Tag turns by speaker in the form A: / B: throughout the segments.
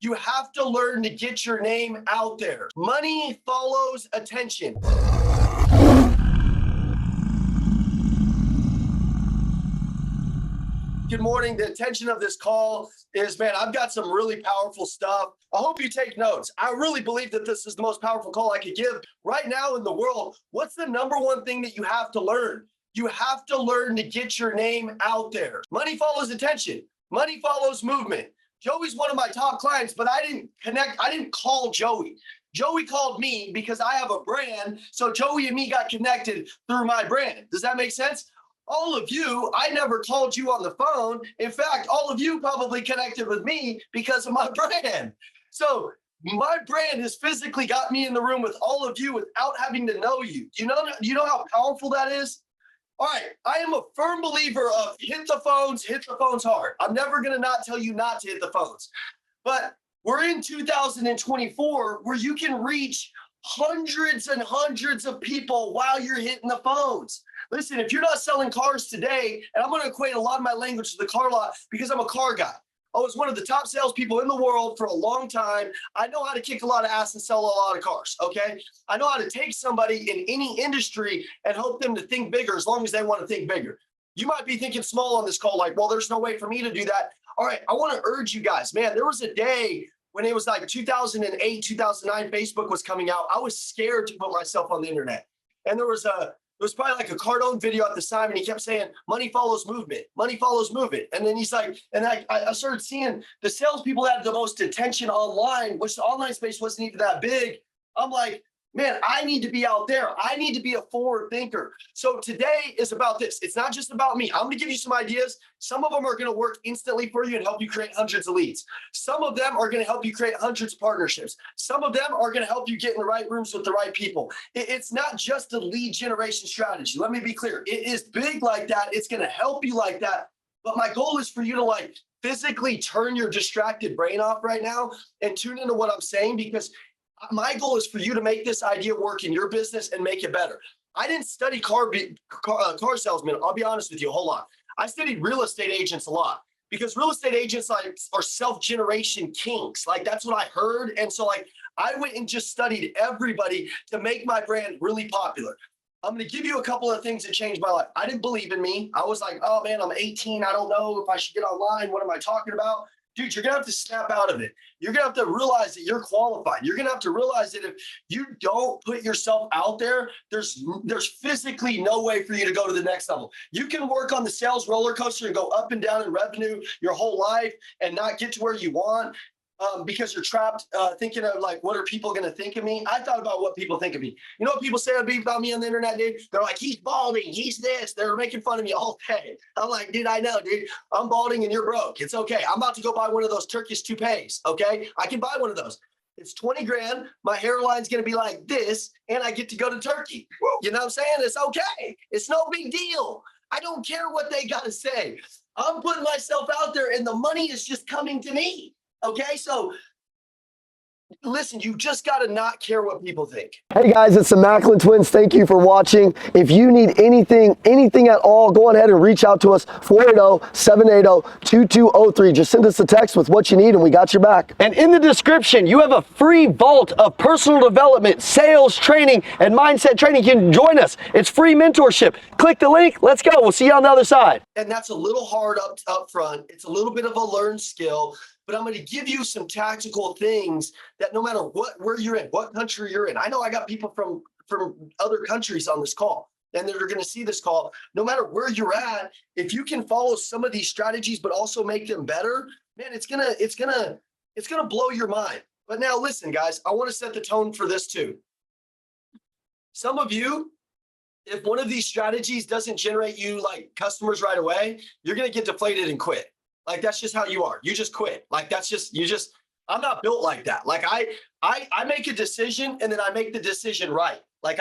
A: You have to learn to get your name out there. Money follows attention. Good morning. The intention of this call is, man, I've got some really powerful stuff. I hope you take notes. I really believe that this is the most powerful call I could give right now in the world. What's the number one thing that you have to learn? You have to learn to get your name out there. Money follows attention. Money follows movement. Joey's one of my top clients, but I didn't call Joey. Joey called me because I have a brand. So Joey and me got connected through my brand. Does that make sense? All of you, I never called you on the phone. In fact, all of you probably connected with me because of my brand. So my brand has physically got me in the room with all of you without having to know you. You know how powerful that is? All right, I am a firm believer of hit the phones hard. I'm never going to not tell you not to hit the phones. But we're in 2024 where you can reach hundreds and hundreds of people while you're hitting the phones. Listen, if you're not selling cars today, and I'm going to equate a lot of my language to the car lot because I'm a car guy. I was one of the top salespeople in the world for a long time. I know how to kick a lot of ass and sell a lot of cars, okay? I know how to take somebody in any industry and help them to think bigger as long as they want to think bigger. You might be thinking small on this call, like, well, there's no way for me to do that. All right, I want to urge you guys, man, there was a day when it was like 2008, 2009, Facebook was coming out. I was scared to put myself on the internet. And there was probably like a Cardone video at the time, and he kept saying, money follows movement, money follows movement. And then he's like, and I started seeing the salespeople that had the most attention online, which the online space wasn't even that big. I'm like, man, I need to be out there. I need to be a forward thinker. So today is about this. It's not just about me. I'm going to give you some ideas. Some of them are going to work instantly for you and help you create hundreds of leads. Some of them are going to help you create hundreds of partnerships. Some of them are going to help you get in the right rooms with the right people. It's not just a lead generation strategy. Let me be clear. It is big like that. It's going to help you like that. But my goal is for you to like physically turn your distracted brain off right now and tune into what I'm saying, because my goal is for you to make this idea work in your business and make it better. I didn't study car salesmen. I'll be honest with you, hold on. I studied real estate agents a lot because real estate agents are self-generation kings. Like that's what I heard. And so like I went and just studied everybody to make my brand really popular. I'm going to give you a couple of things that changed my life. I didn't believe in me. I was like, oh man, I'm 18. I don't know if I should get online. What am I talking about? Dude, you're going to have to snap out of it. You're going to have to realize that you're qualified. You're going to have to realize that if you don't put yourself out there, there's physically no way for you to go to the next level. You can work on the sales roller coaster and go up and down in revenue your whole life and not get to where you want. Because you're trapped thinking of like, what are people going to think of me? I thought about what people think of me. You know what people say about me on the internet, dude? They're like, he's balding, he's this. They're making fun of me all day. I'm like, dude, I know, dude. I'm balding and you're broke. It's okay. I'm about to go buy one of those Turkish toupees, okay? I can buy one of those. It's 20 grand. My hairline's going to be like this, and I get to go to Turkey. You know what I'm saying? It's okay. It's no big deal. I don't care what they got to say. I'm putting myself out there, and the money is just coming to me. Okay, so listen, you just got to not care what people think.
B: Hey guys, it's the Macklin Twins. Thank you for watching. If you need anything at all, go ahead and reach out to us, 480-780-2203. Just send us a text with what you need and we got your back. And in the description, you have a free vault of personal development, sales training, and mindset training. You can join us. It's free mentorship. Click the link. Let's go. We'll see you on the other side.
A: And that's a little hard up front. It's a little bit of a learned skill. But I'm going to give you some tactical things that no matter where you're in, what country you're in. I know I got people from other countries on this call, and they're going to see this call. No matter where you're at, if you can follow some of these strategies, but also make them better, man, it's gonna blow your mind. But now listen, guys, I want to set the tone for this too. Some of you, if one of these strategies doesn't generate you like customers right away, you're going to get deflated and quit. Like, that's just how you are. You just quit. Like, I'm not built like that. Like I make a decision and then I make the decision right. Like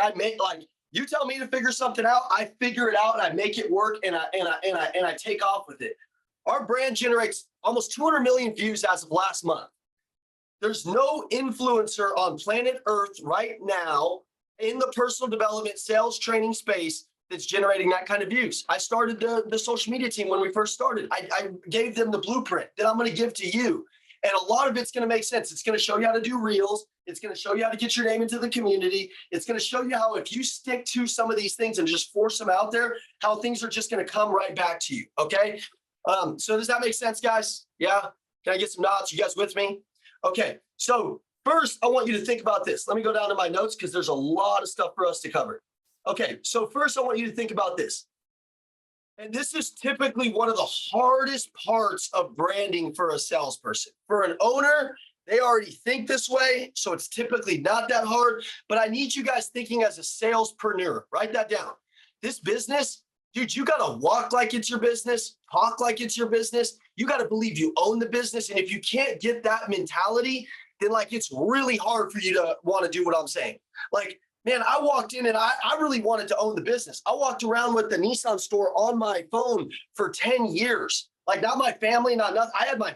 A: you tell me to figure something out, I figure it out and I make it work and I take off with it. Our brand generates almost 200 million views as of last month. There's no influencer on planet Earth right now in the personal development sales training space that's generating that kind of views. I started the social media team when we first started. I gave them the blueprint that I'm going to give to you. And a lot of it's going to make sense. It's going to show you how to do reels. It's going to show you how to get your name into the community. It's going to show you how, if you stick to some of these things and just force them out there, how things are just going to come right back to you. Okay. So does that make sense, guys? Yeah. Can I get some nods? You guys with me? Okay. So first, I want you to think about this. Let me go down to my notes because there's a lot of stuff for us to cover. Okay. So first, I want you to think about this. And this is typically one of the hardest parts of branding for a salesperson. For an owner, they already think this way, so it's typically not that hard. But I need you guys thinking as a salespreneur. Write that down. This business, dude, you got to walk like it's your business, talk like it's your business. You got to believe you own the business. And if you can't get that mentality, then like it's really hard for you to want to do what I'm saying. Like, man, I walked in and I really wanted to own the business. I walked around with the Nissan store on my phone for 10 years. Like not my family, not nothing. I had my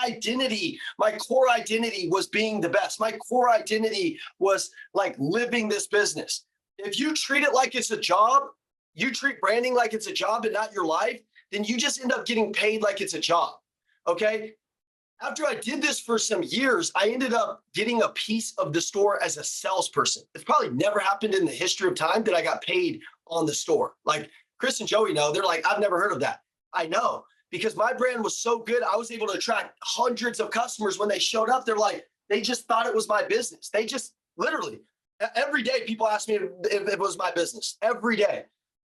A: identity, my core identity was being the best. My core identity was like living this business. If you treat it like it's a job, you treat branding like it's a job and not your life, then you just end up getting paid like it's a job. Okay. After I did this for some years, I ended up getting a piece of the store as a salesperson. It's probably never happened in the history of time that I got paid on the store. Like Chris and Joey know, they're like, I've never heard of that. I know, because my brand was so good. I was able to attract hundreds of customers. When they showed up, they're like, they just thought it was my business. They just literally, every day people ask me if it was my business, every day.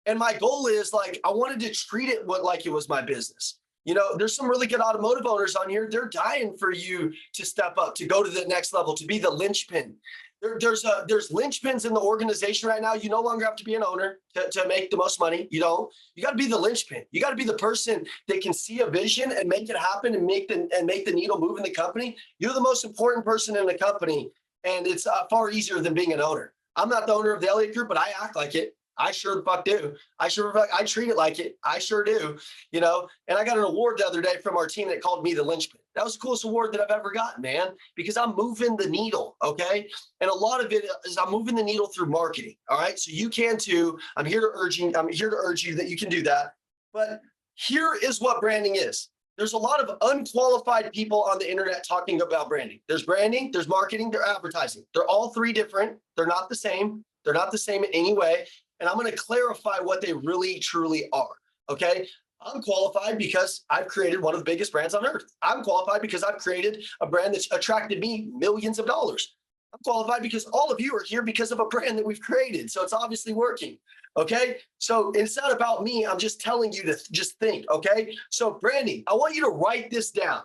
A: And my goal is like, I wanted to treat it like it was my business. You know, there's some really good automotive owners on here. They're dying for you to step up, to go to the next level, to be the linchpin. There's linchpins in the organization right now. You no longer have to be an owner to make the most money. You don't. You got to be the linchpin. You got to be the person that can see a vision and make it happen and make the needle move in the company. You're the most important person in the company, and it's far easier than being an owner. I'm not the owner of the Elliott Group, but I act like it. I sure the fuck do. I treat it like it. I sure do, you know, and I got an award the other day from our team that called me the linchpin. That was the coolest award that I've ever gotten, man, because I'm moving the needle. Okay. And a lot of it is I'm moving the needle through marketing. All right. So you can too. I'm here to urge you that you can do that. But here is what branding is. There's a lot of unqualified people on the internet talking about branding. There's branding, there's marketing, there's advertising. They're all three different. They're not the same. They're not the same in any way. And I'm going to clarify what they really, truly are. Okay. I'm qualified because I've created one of the biggest brands on earth. I'm qualified because I've created a brand that's attracted me millions of dollars. I'm qualified because all of you are here because of a brand that we've created. So it's obviously working. Okay. So it's not about me. I'm just telling you to just think. Okay. So branding, I want you to write this down.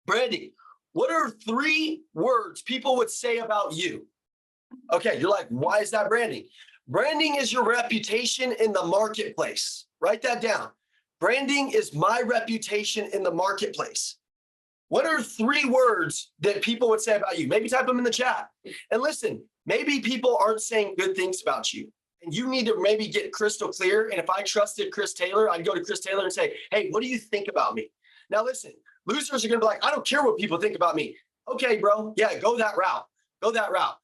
A: Branding, what are 3 words people would say about you? Okay. You're like, why is that branding? Branding is your reputation in the marketplace. Write that down. Branding is my reputation in the marketplace. What are 3 words that people would say about you? Maybe type them in the chat. And listen, maybe people aren't saying good things about you. And you need to maybe get crystal clear. And if I trusted Chris Taylor, I'd go to Chris Taylor and say, hey, what do you think about me? Now, listen, losers are going to be like, I don't care what people think about me. Okay, bro. Yeah, go that route. Go that route.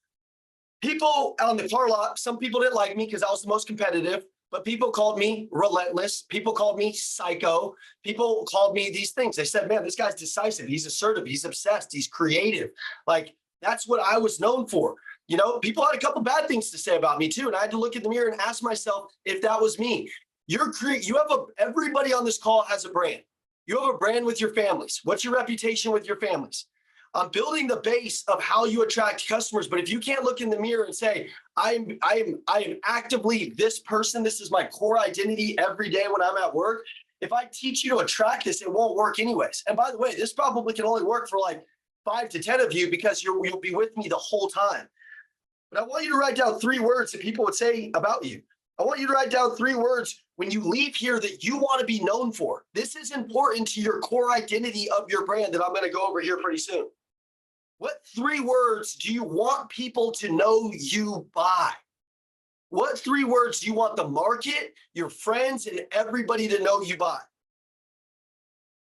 A: People on the car lot, some people didn't like me because I was the most competitive, but people called me relentless. People called me psycho. People called me these things. They said, man, this guy's decisive. He's assertive. He's obsessed. He's creative. Like, that's what I was known for. You know, people had a couple bad things to say about me too. And I had to look in the mirror and ask myself if that was me. Everybody on this call has a brand. You have a brand with your families. What's your reputation with your families? I'm building the base of how you attract customers. But if you can't look in the mirror and say, I am actively this person, this is my core identity every day when I'm at work. If I teach you to attract this, it won't work anyways. And by the way, this probably can only work for like 5 to 10 of you because you'll be with me the whole time. But I want you to write down 3 words that people would say about you. I want you to write down 3 words when you leave here that you want to be known for. This is important to your core identity of your brand that I'm going to go over here pretty soon. What 3 words do you want people to know you by? What 3 words do you want the market, your friends, and everybody to know you by?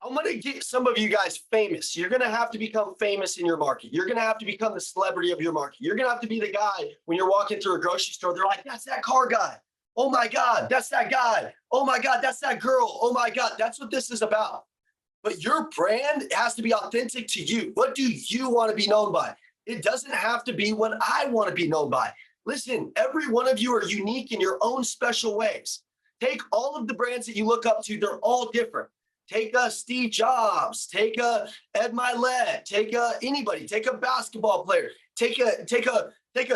A: I'm going to get some of you guys famous. You're going to have to become famous in your market. You're going to have to become the celebrity of your market. You're going to have to be the guy when you're walking through a grocery store. They're like, that's that car guy. Oh my God, that's that guy. Oh my God, that's that girl. Oh my God, that's what this is about. but your brand has to be authentic to you. What do you want to be known by? It doesn't have to be what I want to be known by. Listen, every one of you are unique in your own special ways. Take all of the brands that you look up to, they're all different. Take a Steve Jobs, take a Ed Milet, take a anybody, take a basketball player, take a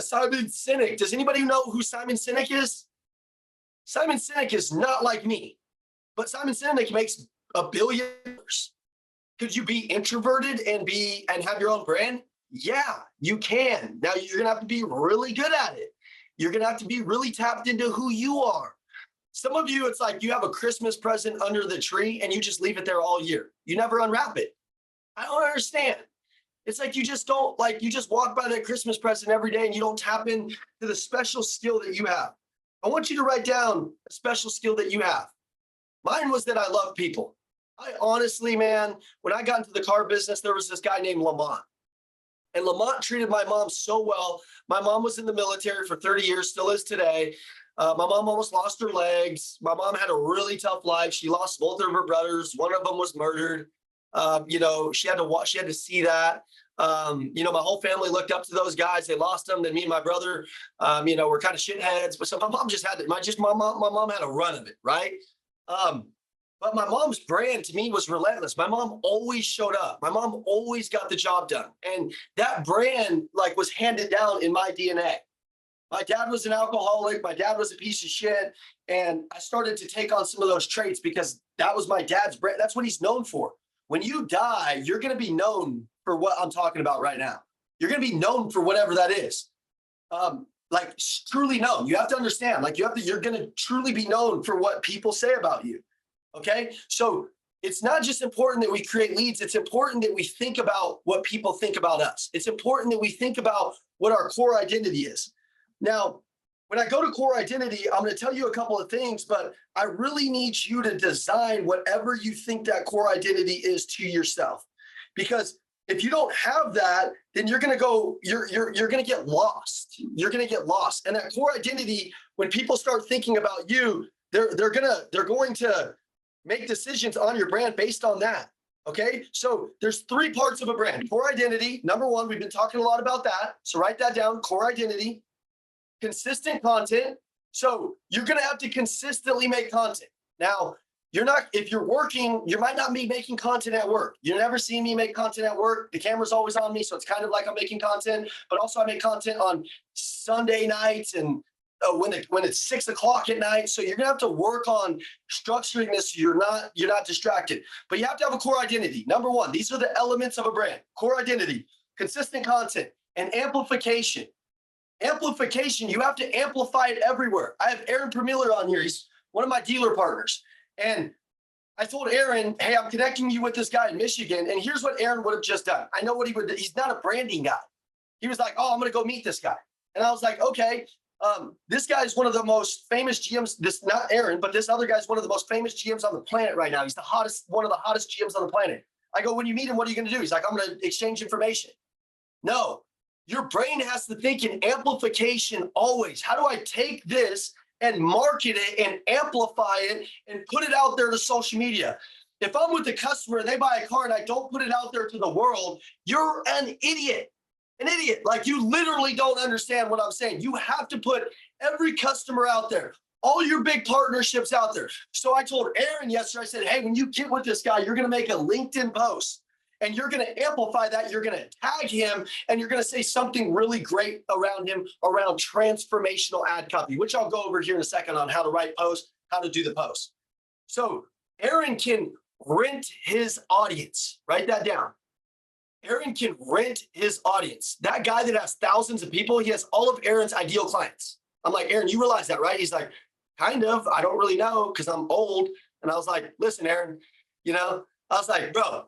A: Simon Sinek. Does anybody know who Simon Sinek is? Simon Sinek is not like me, but Simon Sinek makes $1 billion. Could you be introverted and have your own brand? Yeah, you can. Now you're gonna have to be really good at it. You're gonna have to be really tapped into who you are. Some of you, it's like you have a Christmas present under the tree and you just leave it there all year. You never unwrap it. I don't understand. It's like you just don't, like you just walk by that Christmas present every day and you don't tap into the special skill that you have. I want you to write down a special skill that you have. Mine was that I love people. I honestly, man, when I got into the car business, there was this guy named Lamont. And Lamont treated my mom so well. My mom was in the military for 30 years, still is today. My mom almost lost her legs. My mom had a really tough life. She lost both of her brothers. One of them was murdered. She had to see that. My whole family looked up to those guys. They lost them. Then me and my brother, were kind of shitheads. But so my mom just had it. My mom had a run of it, right? But my mom's brand to me was relentless. My mom always showed up. My mom always got the job done. And that brand was handed down in my DNA. My dad was an alcoholic. My dad was a piece of shit. And I started to take on some of those traits because that was my dad's brand. That's what he's known for. When you die, you're going to be known for what I'm talking about right now. You're going to be known for whatever that is. Truly known. You have to understand, you're going to truly be known for what people say about you. Okay. So it's not just important that we create leads. It's important that we think about what people think about us. It's important that we think about what our core identity is. Now, when I go to core identity, I'm going to tell you a couple of things, but I really need you to design whatever you think that core identity is to yourself. Because if you don't have that, then you're going to get lost. You're going to get lost. And that core identity, when people start thinking about you, they're going to make decisions on your brand based on that. Okay. So there's 3 parts of a brand. Core identity. Number 1, we've been talking a lot about that. So write that down. Core identity. Consistent content. So you're going to have to consistently make content. Now, if you're working, you might not be making content at work. You never see me make content at work. The camera's always on me. So it's kind of like I'm making content, but also I make content on Sunday nights and when it's 6 o'clock at night. So you're going to have to work on structuring this. So you're not distracted, but you have to have a core identity. Number 1, these are the elements of a brand: core identity, consistent content, and amplification. Amplification, you have to amplify it everywhere. I have Aaron Permiller on here. He's one of my dealer partners. And I told Aaron, hey, I'm connecting you with this guy in Michigan. And here's what Aaron would have just done. I know what he would do. He's not a branding guy. He was like, oh, I'm going to go meet this guy. And I was like, okay, this guy is one of the most famous GMs. Not Aaron, but this other guy is one of the most famous GMs on the planet right now. He's one of the hottest GMs on the planet. I go, when you meet him, what are you going to do? He's like, I'm going to exchange information. No. Your brain has to think in amplification always. How do I take this and market it and amplify it and put it out there to social media? If I'm with a customer and they buy a car and I don't put it out there to the world, you're an idiot. An idiot. You literally don't understand what I'm saying. You have to put every customer out there, all your big partnerships out there. So I told Aaron yesterday, I said, hey, when you get with this guy, you're going to make a LinkedIn post. And you're going to amplify that. You're going to tag him and you're going to say something really great around him, around transformational ad copy, which I'll go over here in a second on how to write posts, how to do the post. So Aaron can rent his audience. Write that down. Aaron can rent his audience. That guy that has thousands of people, he has all of Aaron's ideal clients. I'm like, Aaron, you realize that, right? He's like, kind of. I don't really know because I'm old. And I was like, listen, Aaron, I was like, bro,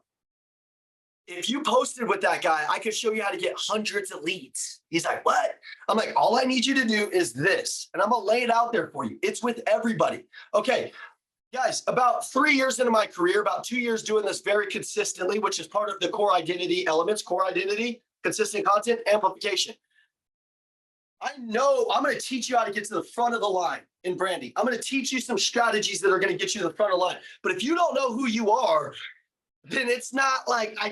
A: if you posted with that guy, I could show you how to get hundreds of leads. He's like, what? I'm like, all I need you to do is this. And I'm going to lay it out there for you. It's with everybody. Okay, guys, about 3 years into my career, about 2 years doing this very consistently, which is part of the core identity elements, core identity, consistent content, amplification. I know I'm going to teach you how to get to the front of the line in branding. I'm going to teach you some strategies that are going to get you to the front of the line. But if you don't know who you are, then it's not like I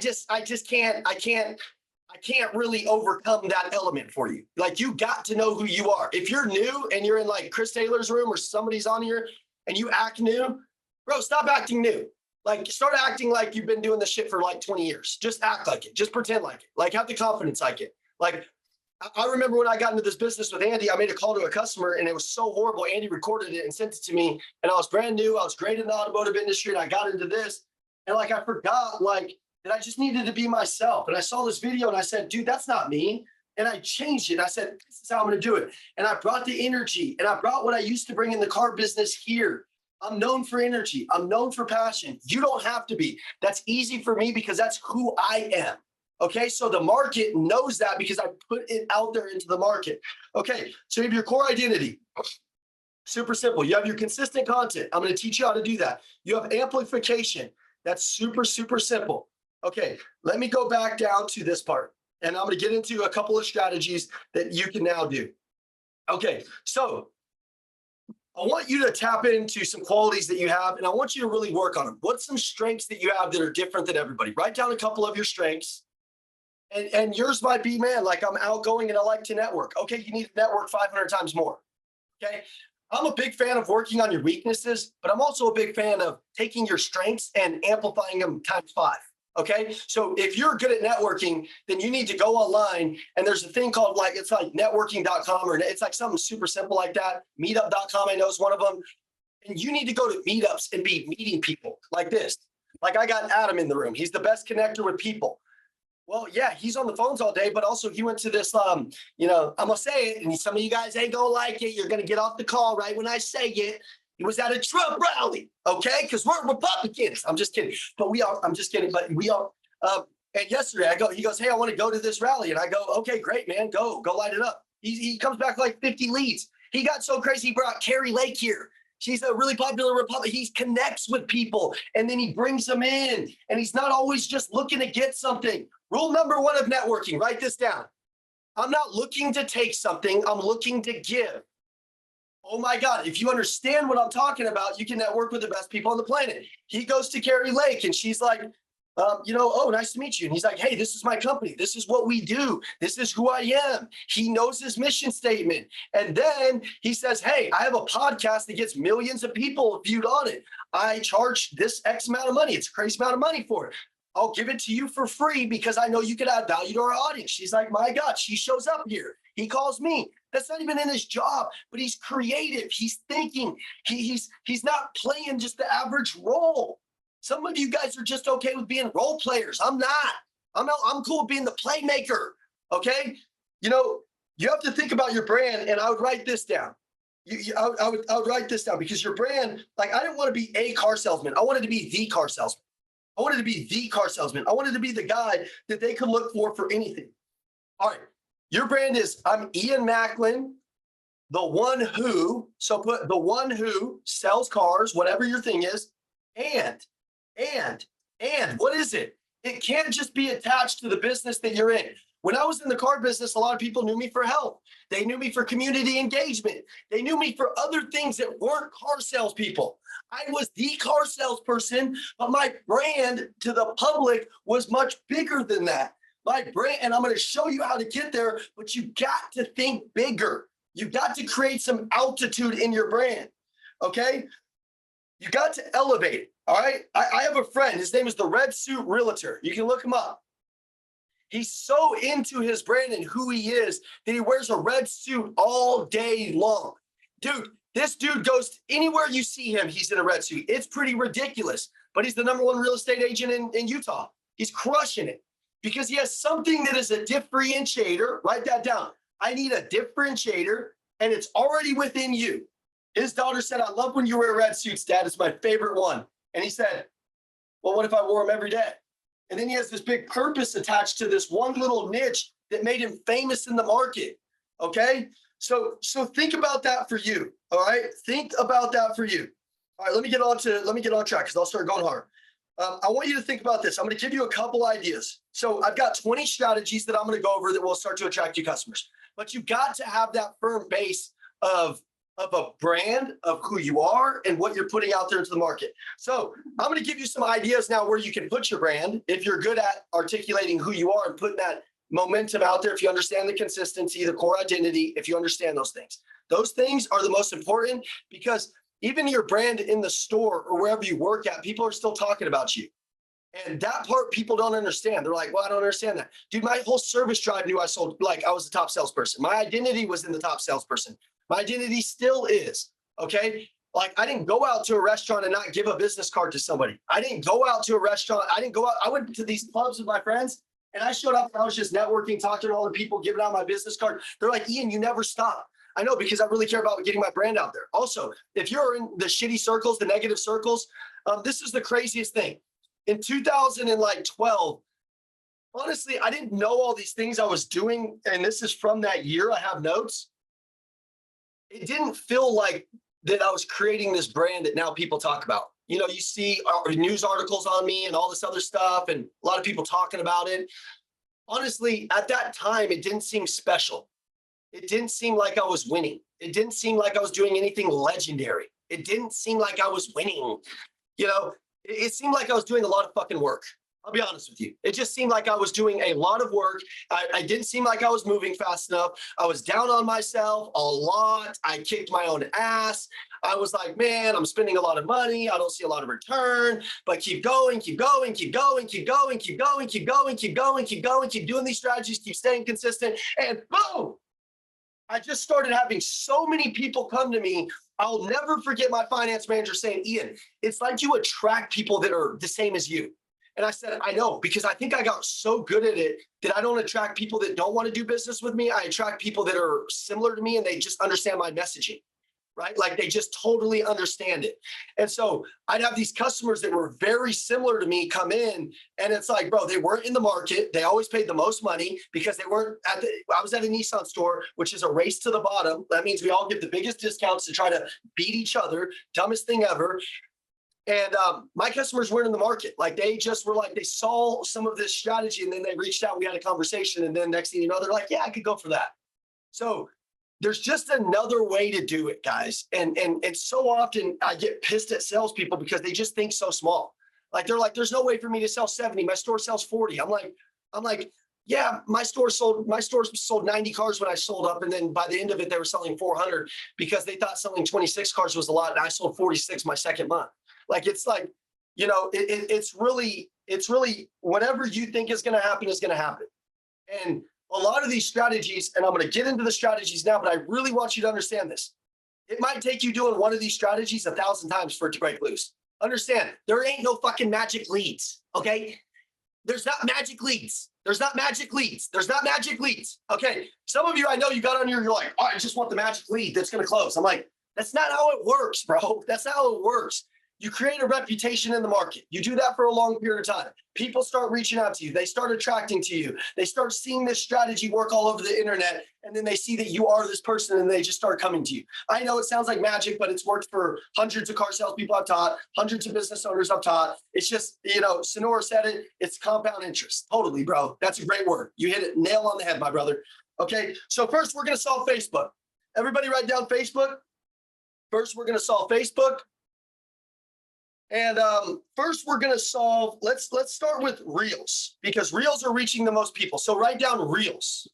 A: can't really overcome that element for you. Like you got to know who you are. If you're new and you're in like Chris Taylor's room or somebody's on here and you act new, bro, stop acting new. Like start acting like you've been doing this shit for like 20 years. Just act like it. Just pretend like it. Like have the confidence like it. Like I remember when I got into this business with Andy, I made a call to a customer and it was so horrible. Andy recorded it and sent it to me. And I was brand new. I was great in the automotive industry and I got into this. And like I forgot like that I just needed to be myself. And I saw this video and I said, dude, that's not me. And I changed it. I said, this is how I'm going to do it. And I brought the energy and I brought what I used to bring in the car business here. I'm known for energy. I'm known for passion. You don't have to be. That's easy for me because that's who I am. Okay, so the market knows that because I put it out there into the market. Okay, so you have your core identity. Super simple. You have your consistent content. I'm going to teach you how to do that. You have amplification. That's super, super simple. Okay, let me go back down to this part. And I'm going to get into a couple of strategies that you can now do. Okay, so I want you to tap into some qualities that you have, and I want you to really work on them. What's some strengths that you have that are different than everybody? Write down a couple of your strengths. And yours might be, man, like I'm outgoing and I like to network. Okay, you need to network 500 times more. Okay, I'm a big fan of working on your weaknesses, but I'm also a big fan of taking your strengths and amplifying them times 5. Okay, so if you're good at networking, then you need to go online and there's a thing called like, it's like networking.com or it's like something super simple like that. Meetup.com, I know is one of them. And you need to go to meetups and be meeting people like this. Like I got Adam in the room. He's the best connector with people. Well, yeah, he's on the phones all day, but also he went to this, I'm going to say it, and some of you guys ain't going to like it. You're going to get off the call right when I say it. He was at a Trump rally, okay? Because we're Republicans. I'm just kidding. But I'm just kidding, but we are. And yesterday he goes, hey, I want to go to this rally. And I go, okay, great, man, go light it up. He comes back like 50 leads. He got so crazy, he brought Carrie Lake here. She's a really popular Republican. He connects with people and then he brings them in and he's not always just looking to get something. Rule number 1 of networking, write this down. I'm not looking to take something, I'm looking to give. Oh my God, if you understand what I'm talking about, you can network with the best people on the planet. He goes to Carrie Lake and she's like, oh, nice to meet you. And he's like, hey, this is my company. This is what we do. This is who I am. He knows his mission statement. And then he says, hey, I have a podcast that gets millions of people viewed on it. I charge this X amount of money. It's a crazy amount of money for it. I'll give it to you for free because I know you could add value to our audience. She's like, my God, she shows up here. He calls me. That's not even in his job, but he's creative. He's thinking. He's not playing just the average role. Some of you guys are just okay with being role players. I'm not. I'm cool with being the playmaker. Okay. You have to think about your brand, and I would write this down. I would write this down because your brand, like I didn't want to be a car salesman. I wanted to be the car salesman. I wanted to be the car salesman. I wanted to be the guy that they could look for anything. All right. Your brand is, I'm Ian Macklin, the one who, so put the one who sells cars, whatever your thing is, and what is it? It can't just be attached to the business that you're in. When I was in the car business, a lot of people knew me for help. They knew me for community engagement. They knew me for other things that weren't car salespeople. I was the car salesperson, but my brand to the public was much bigger than that. My brand, and I'm going to show you how to get there, but you got to think bigger. You got to create some altitude in your brand, okay? You got to elevate it, all right? I have a friend. His name is the Red Suit Realtor. You can look him up. He's so into his brand and who he is that he wears a red suit all day long. Dude, this dude goes anywhere you see him, he's in a red suit. It's pretty ridiculous, but he's the #1 real estate agent in Utah. He's crushing it because he has something that is a differentiator. Write that down. I need a differentiator, and it's already within you. His daughter said, I love when you wear red suits, Dad. It's my favorite one. And he said, well, what if I wore them every day? And then he has this big purpose attached to this one little niche that made him famous in the market. Okay. So think about that for you. All right. Think about that for you. All right. Let me get on track because I'll start going hard. I want you to think about this. I'm going to give you a couple ideas. So I've got 20 strategies that I'm going to go over that will start to attract you customers, but you got to have that firm base of of a brand of who you are and what you're putting out there into the market. So I'm going to give you some ideas now where you can put your brand if you're good at articulating who you are and putting that momentum out there. If you understand the consistency, the core identity, if you understand those things are the most important, because even your brand in the store or wherever you work at, people are still talking about you. And that part people don't understand. They're like, well, I don't understand that. Dude, my whole service drive knew I sold, like I was the top salesperson. My identity was in the top salesperson. My identity still is, okay? Like I didn't go out to a restaurant and not give a business card to somebody. I didn't go out to a restaurant. I went to these clubs with my friends and I showed up and I was just networking, talking to all the people, giving out my business card. They're like, Ian, you never stop. I know, because I really care about getting my brand out there. Also, if you're in the shitty circles, the negative circles, this is the craziest thing. In 2012, honestly, I didn't know all these things I was doing. And this is from that year. I have notes. It didn't feel like that I was creating this brand that now people talk about. You know, you see news articles on me and all this other stuff and a lot of people talking about it. Honestly, at that time, it didn't seem special. It didn't seem like I was winning. It didn't seem like I was doing anything legendary. It didn't seem like I was winning. You know, it seemed like I was doing a lot of fucking work. I'll be honest with you. It just seemed like I was doing a lot of work. I didn't seem like I was moving fast enough. I was down on myself a lot. I kicked my own ass. I was like, man, I'm spending a lot of money. I don't see a lot of return, but keep going, keep going, keep going, keep going, keep going, keep going, keep going, keep going, keep doing these strategies, keep staying consistent, and boom. I just started having so many people come to me. I'll never forget my finance manager saying, Ian, it's like you attract people that are the same as you. And I said, I know, because I think I got so good at it that I don't attract people that don't want to do business with me. I attract people that are similar to me and they just understand my messaging, right? Like they just totally understand it. And so I'd have these customers that were very similar to me come in, and it's like, bro, they weren't in the market. They always paid the most money because they weren't I was at a Nissan store, which is a race to the bottom. That means we all give the biggest discounts to try to beat each other. Dumbest thing ever. And my customers weren't in the market. Like they just were like, they saw some of this strategy and then they reached out, we had a conversation, and then next thing you know, they're like, yeah, I could go for that. So there's just another way to do it, guys. And so often I get pissed at salespeople because they just think so small. Like they're like, there's no way for me to sell 70. My store sells 40. I'm like, yeah, my store sold 90 cars when I sold up. And then by the end of it, they were selling 400 because they thought selling 26 cars was a lot. And I sold 46 my second month. Like, it's like, you know, it's really whatever you think is going to happen is going to happen. And a lot of these strategies, and I'm going to get into the strategies now, but I really want you to understand this. It might take you doing one of these strategies 1,000 times for it to break loose. Understand, there ain't no fucking magic leads, okay? There's not magic leads. There's not magic leads. There's not magic leads. Okay, some of you, I know you got on here, you're like, oh, I just want the magic lead that's going to close. I'm like, that's not how it works, bro. That's not how it works. You create a reputation in the market. You do that for a long period of time. People start reaching out to you. They start attracting to you. They start seeing this strategy work all over the internet. And then they see that you are this person and they just start coming to you. I know it sounds like magic, but it's worked for hundreds of car salespeople I've taught, hundreds of business owners I've taught. It's just, you know, Sonora said it. It's compound interest. Totally, bro. That's a great word. You hit it nail on the head, my brother. Okay. So first we're going to solve Facebook. Everybody write down Facebook. First, we're going to solve Facebook. And first we're going to solve, let's start with Reels, because Reels are reaching the most people. So write down Reels.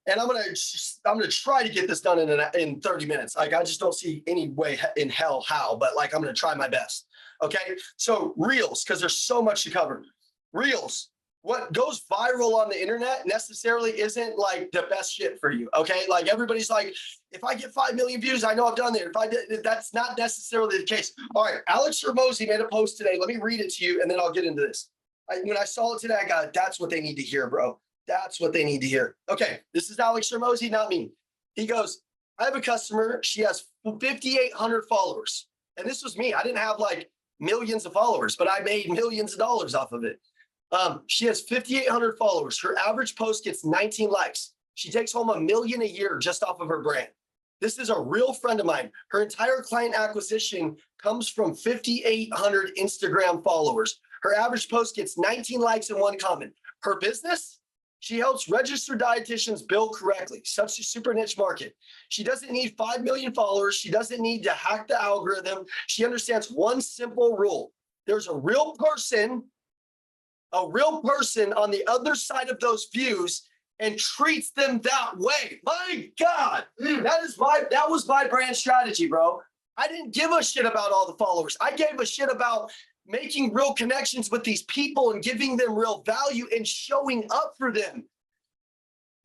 A: And I'm going to try to get this done in 30 minutes. Like, I just don't see any way in hell how, but like, I'm going to try my best. Okay. So Reels, because there's so much to cover. Reels. What goes viral on the internet necessarily isn't like the best shit for you. Okay. Like everybody's like, if I get 5 million views, I know I've done it. If I did, that's not necessarily the case. All right. Alex Hermosi made a post today. Let me read it to you and then I'll get into this. When I saw it today, I got, that's what they need to hear, bro. That's what they need to hear. Okay. This is Alex Hermosi, not me. He goes, I have a customer. She has 5,800 followers. And this was me. I didn't have like millions of followers, but I made millions of dollars off of it. She has 5,800 followers. Her average post gets 19 likes. She takes home $1 million a year just off of her brand. This is a real friend of mine. Her entire client acquisition comes from 5,800 Instagram followers. Her average post gets 19 likes and 1 comment. Her business, She helps registered dietitians bill correctly, such a super niche market. She doesn't need 5 million followers. She doesn't need to hack the algorithm. She understands one simple rule. There's a real person on the other side of those views and treats them that way. My God, that was my brand strategy, bro. I didn't give a shit about all the followers. I gave a shit about making real connections with these people and giving them real value and showing up for them.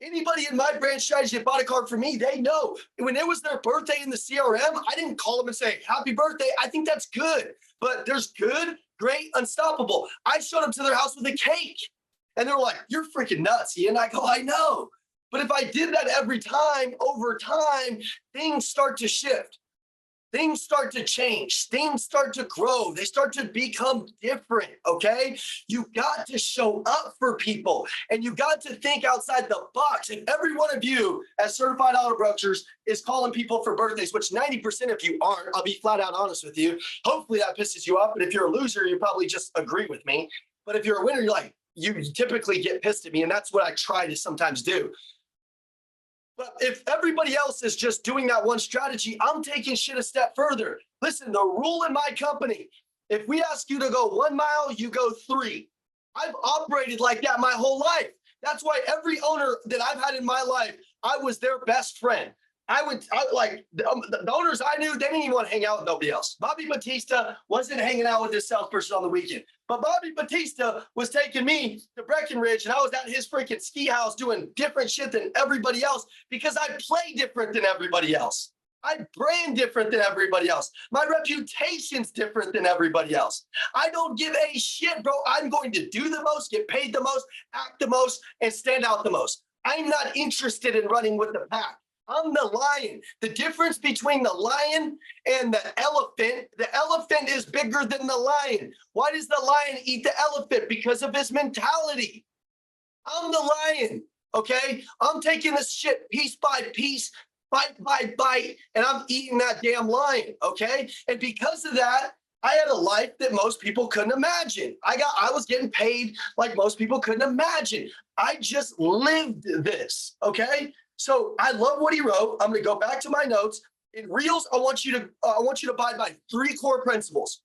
A: Anybody in my brand strategy that bought a card from me, they know when it was their birthday in the CRM, I didn't call them and say, happy birthday. I think that's good, but there's good, great, unstoppable. I showed up to their house with a cake and they're like, you're freaking nuts, Ian. I go, I know. But if I did that every time, over time, things start to shift. Things start to change. Things start to grow. They start to become different, okay? You got to show up for people, and you got to think outside the box. If every one of you as certified auto brokers is calling people for birthdays, which 90% of you aren't, I'll be flat out honest with you. Hopefully that pisses you off, but if you're a loser, you probably just agree with me. But if you're a winner, you're like, you typically get pissed at me, and that's what I try to sometimes do. But if everybody else is just doing that one strategy, I'm taking shit a step further. Listen, the rule in my company, if we ask you to go 1 mile, you go 3. I've operated like that my whole life. That's why every owner that I've had in my life, I was their best friend. The owners I knew, they didn't even want to hang out with nobody else. Bobby Batista wasn't hanging out with his salesperson on the weekend. But Bobby Batista was taking me to Breckenridge, and I was at his freaking ski house doing different shit than everybody else because I play different than everybody else. I brand different than everybody else. My reputation's different than everybody else. I don't give a shit, bro. I'm going to do the most, get paid the most, act the most, and stand out the most. I'm not interested in running with the pack. I'm the lion. The difference between the lion and the elephant is bigger than the lion. Why does the lion eat the elephant? Because of his mentality. I'm the lion, okay? I'm taking this shit piece by piece, bite by bite, and I'm eating that damn lion, okay? And because of that, I had a life that most people couldn't imagine. I was getting paid like most people couldn't imagine. I just lived this, okay? So I love what he wrote. I'm going to go back to my notes. In Reels, I want you to abide by 3 core principles.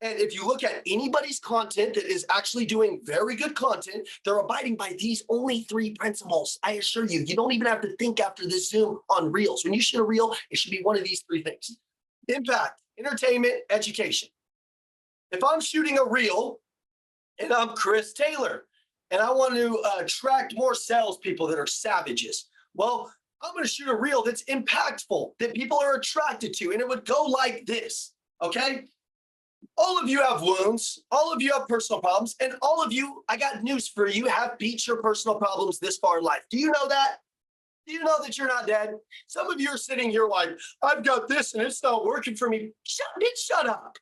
A: And if you look at anybody's content that is actually doing very good content, they're abiding by these only 3 principles. I assure you, you don't even have to think after this Zoom on Reels. When you shoot a Reel, it should be one of these 3 things: impact, entertainment, education. If I'm shooting a Reel and I'm Chris Taylor and I want to attract more salespeople that are savages, well, I'm going to shoot a Reel that's impactful, that people are attracted to, and it would go like this, okay? All of you have wounds, all of you have personal problems, and all of you, I got news for you, have beat your personal problems this far in life. Do you know that? Do you know that you're not dead? Some of you are sitting here like, I've got this and it's not working for me. Shut up.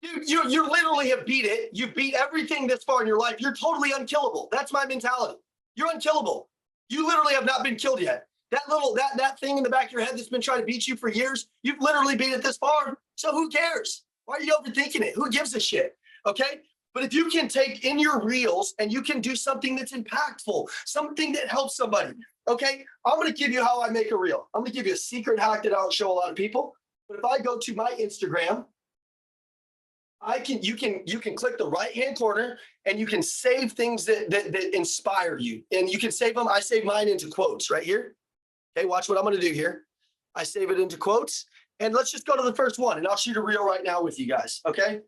A: You literally have beat it. You beat everything this far in your life. You're totally unkillable. That's my mentality. You're unkillable. You literally have not been killed yet. That thing in the back of your head that's been trying to beat you for years, you've literally beat it this far. So who cares? Why are you overthinking it? Who gives a shit? Okay? But if you can take in your Reels and you can do something that's impactful, something that helps somebody, okay? I'm going to give you how I make a Reel. I'm going to give you a secret hack that I don't show a lot of people. But if I go to my Instagram, you can click the right-hand corner and you can save things that inspire you. And you can save them. I save mine into quotes right here. Okay, watch what I'm going to do here. I save it into quotes. And let's just go to the first one, and I'll shoot a Reel right now with you guys, okay?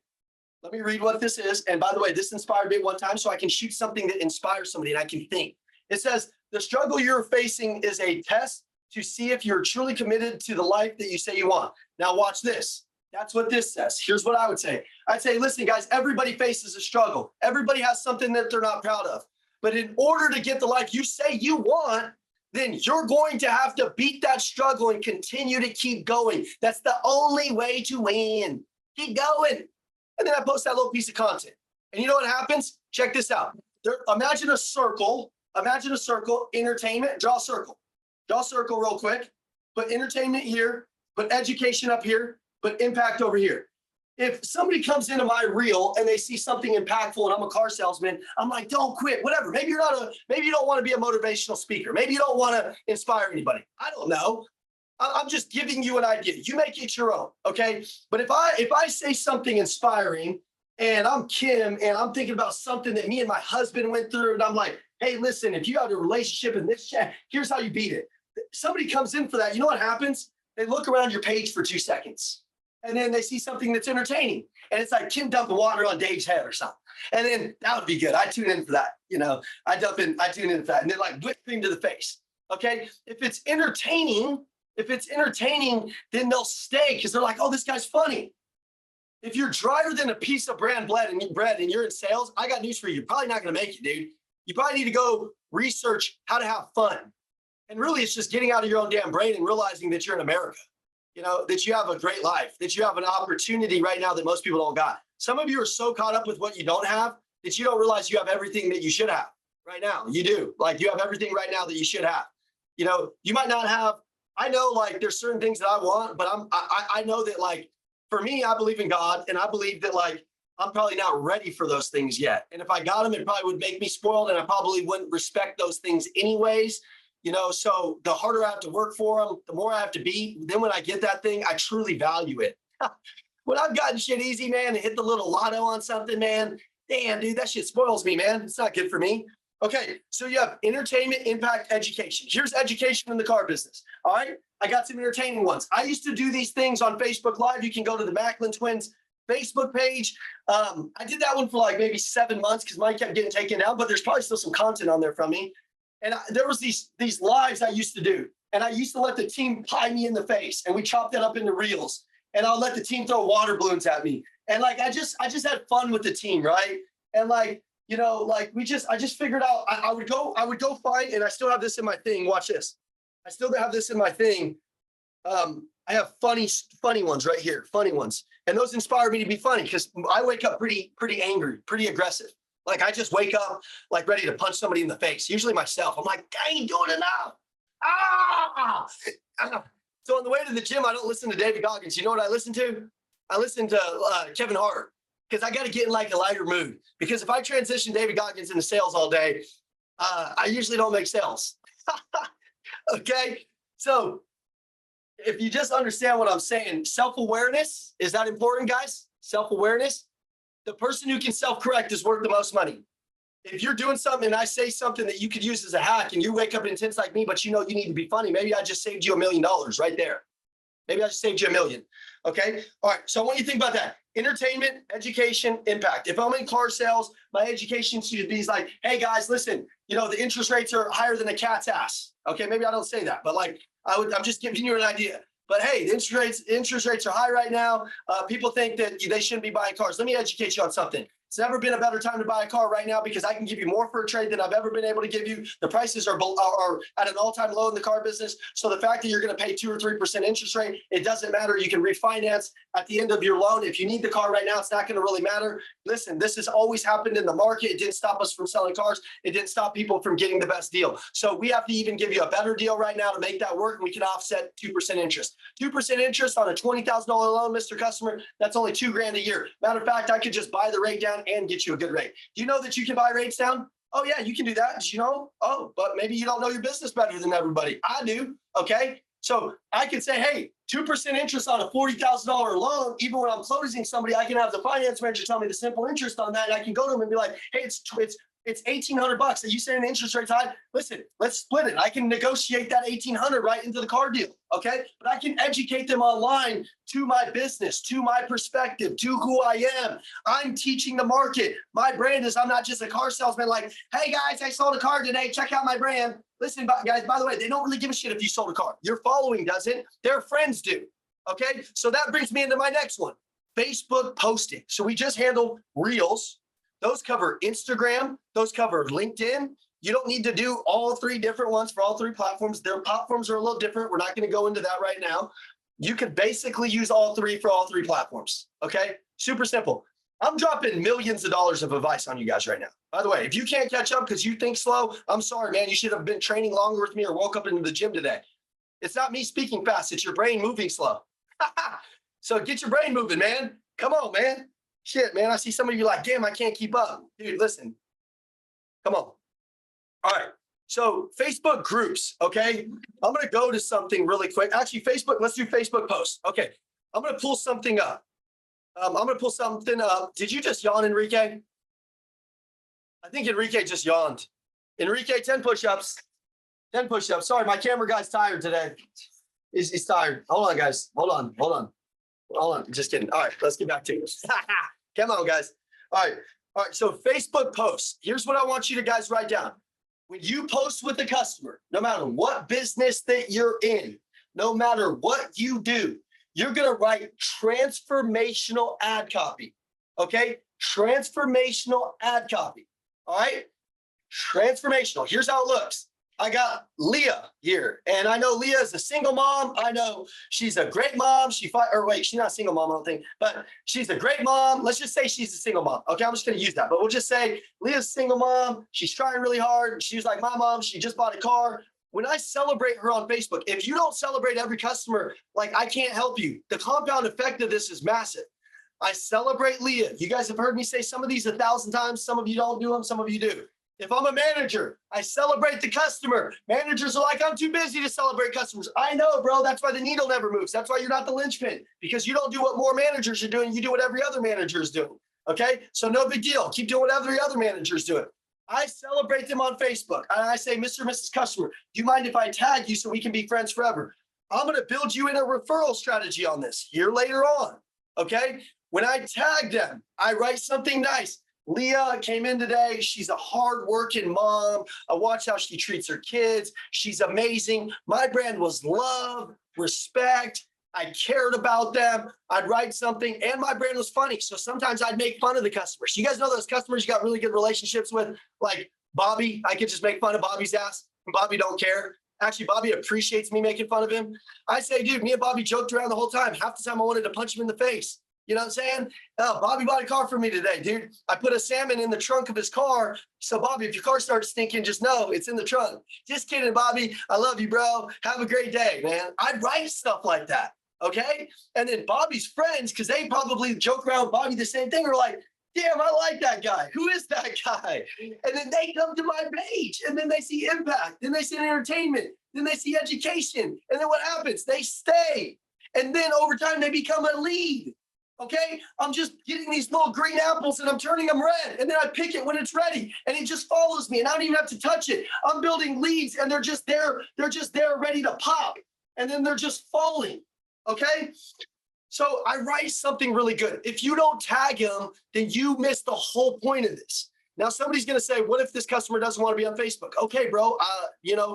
A: Let me read what this is. And by the way, this inspired me one time, so I can shoot something that inspires somebody and I can think. It says, the struggle you're facing is a test to see if you're truly committed to the life that you say you want. Now watch this. That's what this says. Here's what I would say. I'd say, listen, guys, everybody faces a struggle. Everybody has something that they're not proud of. But in order to get the life you say you want, then you're going to have to beat that struggle and continue to keep going. That's the only way to win. Keep going. And then I post that little piece of content. And you know what happens? Check this out. Imagine a circle. Imagine a circle, entertainment, draw a circle. Draw a circle real quick. Put entertainment here, put education up here, put impact over here. If somebody comes into my reel and they see something impactful and I'm a car salesman, I'm like, don't quit, whatever. Maybe maybe you don't want to be a motivational speaker. Maybe you don't want to inspire anybody. I don't know. I'm just giving you an idea. You make it your own, okay? But if I say something inspiring and I'm Kim and I'm thinking about something that me and my husband went through and I'm like, hey, listen, if you have a relationship in this chat, here's how you beat it. Somebody comes in for that. You know what happens? They look around your page for 2 seconds and then they see something that's entertaining. And it's like Kim dumping water on Dave's head or something. And then that would be good. I tune in for that. You know, I tune in for that. And then like whip cream to the face. Okay. If it's entertaining, then they'll stay because they're like, oh, this guy's funny. If you're drier than a piece of bread and you're in sales, I got news for you. You're probably not going to make it, dude. You probably need to go research how to have fun. And really, it's just getting out of your own damn brain and realizing that you're in America, you know, that you have a great life, that you have an opportunity right now that most people don't got. Some of you are so caught up with what you don't have that you don't realize you have everything that you should have right now. You do. Like you have everything right now that you should have. You know, you might not have. I know like there's certain things that I want, but I know that like for me, I believe in God and I believe that like I'm probably not ready for those things yet. And if I got them, it probably would make me spoiled and I probably wouldn't respect those things anyways. You know, so the harder I have to work for them, the more I have to be. Then when I get that thing, I truly value it. When I've gotten shit easy, man, and hit the little lotto on something, man, damn, dude, that shit spoils me, man. It's not good for me. Okay, so you have entertainment, impact, education. Here's education in the car business. All right, I got some entertaining ones. I used to do these things on Facebook Live. You can go to the Macklin Twins Facebook page. I did that one for like maybe 7 months because mine kept getting taken down, but there's probably still some content on there from me. And there was these lives I used to do. And I used to let the team pie me in the face and we chopped that up into reels. And I'll let the team throw water balloons at me. And like, I just had fun with the team, right? And like, you know, like I just figured out I would go find, and I still have this in my thing. Watch this. I still have this in my thing. I have funny ones right here, funny ones. And those inspire me to be funny because I wake up pretty angry, pretty aggressive. Like I just wake up like ready to punch somebody in the face, usually myself. I'm like, I ain't doing enough. So on the way to the gym, I don't listen to David Goggins. You know what I listen to? I listen to Kevin Hart because I got to get in like a lighter mood. Because if I transition David Goggins into sales all day, I usually don't make sales. Okay. So if you just understand what I'm saying, self-awareness, is that important, guys? Self-awareness. The person who can self-correct is worth the most money. If you're doing something and I say something that you could use as a hack and you wake up intense like me, but you know you need to be funny, maybe I just saved you $1 million right there. Maybe I just saved you $1 million. Okay. All right. So I want you to think about that. Entertainment, education, impact. If I'm in car sales, my education should be like, hey guys, listen, you know, the interest rates are higher than a cat's ass. Okay. Maybe I don't say that, but like I'm just giving you an idea. But hey, the interest rates are high right now. People think that they shouldn't be buying cars. Let me educate you on something. It's never been a better time to buy a car right now because I can give you more for a trade than I've ever been able to give you. The prices are at an all-time low in the car business. So the fact that you're going to pay 2 or 3% interest rate, it doesn't matter. You can refinance at the end of your loan. If you need the car right now, it's not going to really matter. Listen, this has always happened in the market. It didn't stop us from selling cars. It didn't stop people from getting the best deal. So we have to even give you a better deal right now to make that work. And we can offset 2% interest. 2% interest on a $20,000 loan, Mr. Customer, that's only $2,000 a year. Matter of fact, I could just buy the rate down and get you a good rate. Do you know that you can buy rates down? Oh yeah, you can do that. Did you know? Oh, but maybe you don't know your business better than everybody. I do. Okay. So I can say, hey, 2% interest on a $40,000 loan. Even when I'm closing somebody, I can have the finance manager tell me the simple interest on that. And I can go to them and be like, hey, it's $1,800. Are you saying the interest rate's high? Listen, let's split it. I can negotiate that $1,800 right into the car deal. Okay. But I can educate them online to my business, to my perspective, to who I am. I'm teaching the market. My brand is, I'm not just a car salesman like, hey guys, I sold a car today. Check out my brand. Listen, guys, by the way, they don't really give a shit if you sold a car. Your following doesn't. Their friends do. Okay. So that brings me into my next one, Facebook posting. So we just handled Reels. Those cover Instagram. Those cover LinkedIn. You don't need to do all 3 different ones for all 3 platforms. Their platforms are a little different. We're not going to go into that right now. You could basically use all 3 for all 3 platforms. Okay. Super simple. I'm dropping millions of dollars of advice on you guys right now. By the way, if you can't catch up because you think slow, I'm sorry, man. You should have been training longer with me or woke up into the gym today. It's not me speaking fast. It's your brain moving slow. So get your brain moving, man. Come on, man. Shit, man. I see some of you like, damn, I can't keep up. Dude, listen. Come on. All right. So Facebook groups, okay? I'm going to go to something really quick. Actually, Facebook, let's do Facebook posts. Okay. I'm going to pull something up. I'm going to pull something up. Did you just yawn, Enrique? I think Enrique just yawned. Enrique, 10 push-ups. 10 push-ups. Sorry, my camera guy's tired today. He's tired. Hold on, guys. Hold on. Just kidding. All right, let's get back to this. Come on, guys. All right. So Facebook posts. Here's what I want you to guys write down. When you post with a customer, no matter what business that you're in, no matter what you do, you're going to write transformational ad copy. Okay? Transformational ad copy. All right? Transformational. Here's how it looks. I got Leah here, and I know Leah is a single mom. I know she's a great mom. She's not a single mom, I don't think, but she's a great mom. Let's just say she's a single mom. Okay, I'm just going to use that, but we'll just say Leah's a single mom. She's trying really hard. She's like my mom. She just bought a car. When I celebrate her on Facebook, if you don't celebrate every customer, like I can't help you. The compound effect of this is massive. I celebrate Leah. You guys have heard me say some of these 1,000 times. Some of you don't do them. Some of you do. If I'm a manager, I celebrate the customer. Managers are like, I'm too busy to celebrate customers. I know, bro. That's why the needle never moves. That's why you're not the linchpin, because you don't do what more managers are doing. You do what every other manager is doing. Okay? So no big deal. Keep doing what every other manager is doing. I celebrate them on Facebook. And I say, Mr. and Mrs. Customer, do you mind if I tag you so we can be friends forever? I'm going to build you in a referral strategy on this here later on. Okay? When I tag them, I write something nice. Leah came in today. She's a hardworking mom. I watch how she treats her kids. She's amazing. My brand was love, respect. I cared about them. I'd write something, and my brand was funny. So sometimes I'd make fun of the customers. You guys know those customers you got really good relationships with, like Bobby. I could just make fun of Bobby's ass, and Bobby don't care. Actually, Bobby appreciates me making fun of him. I say, dude, me and Bobby joked around the whole time. Half the time I wanted to punch him in the face. You know what I'm saying? Oh, Bobby bought a car for me today, dude. I put a salmon in the trunk of his car. So, Bobby, if your car starts stinking, just know it's in the trunk. Just kidding, Bobby. I love you, bro. Have a great day, man. I'd write stuff like that, okay? And then Bobby's friends, because they probably joke around with Bobby the same thing, are like, damn, I like that guy. Who is that guy? And then they come to my page, and then they see impact. Then they see entertainment. Then they see education. And then what happens? They stay. And then over time, they become a lead. Okay, I'm just getting these little green apples and I'm turning them red, and then I pick it when it's ready, and it just follows me, and I don't even have to touch it. I'm building leads, and they're just there. They're just there, ready to pop, and then they're just falling. Okay, so I write something really good. If you don't tag them, then you miss the whole point of this. Now somebody's gonna say, "What if this customer doesn't want to be on Facebook?" Okay, bro,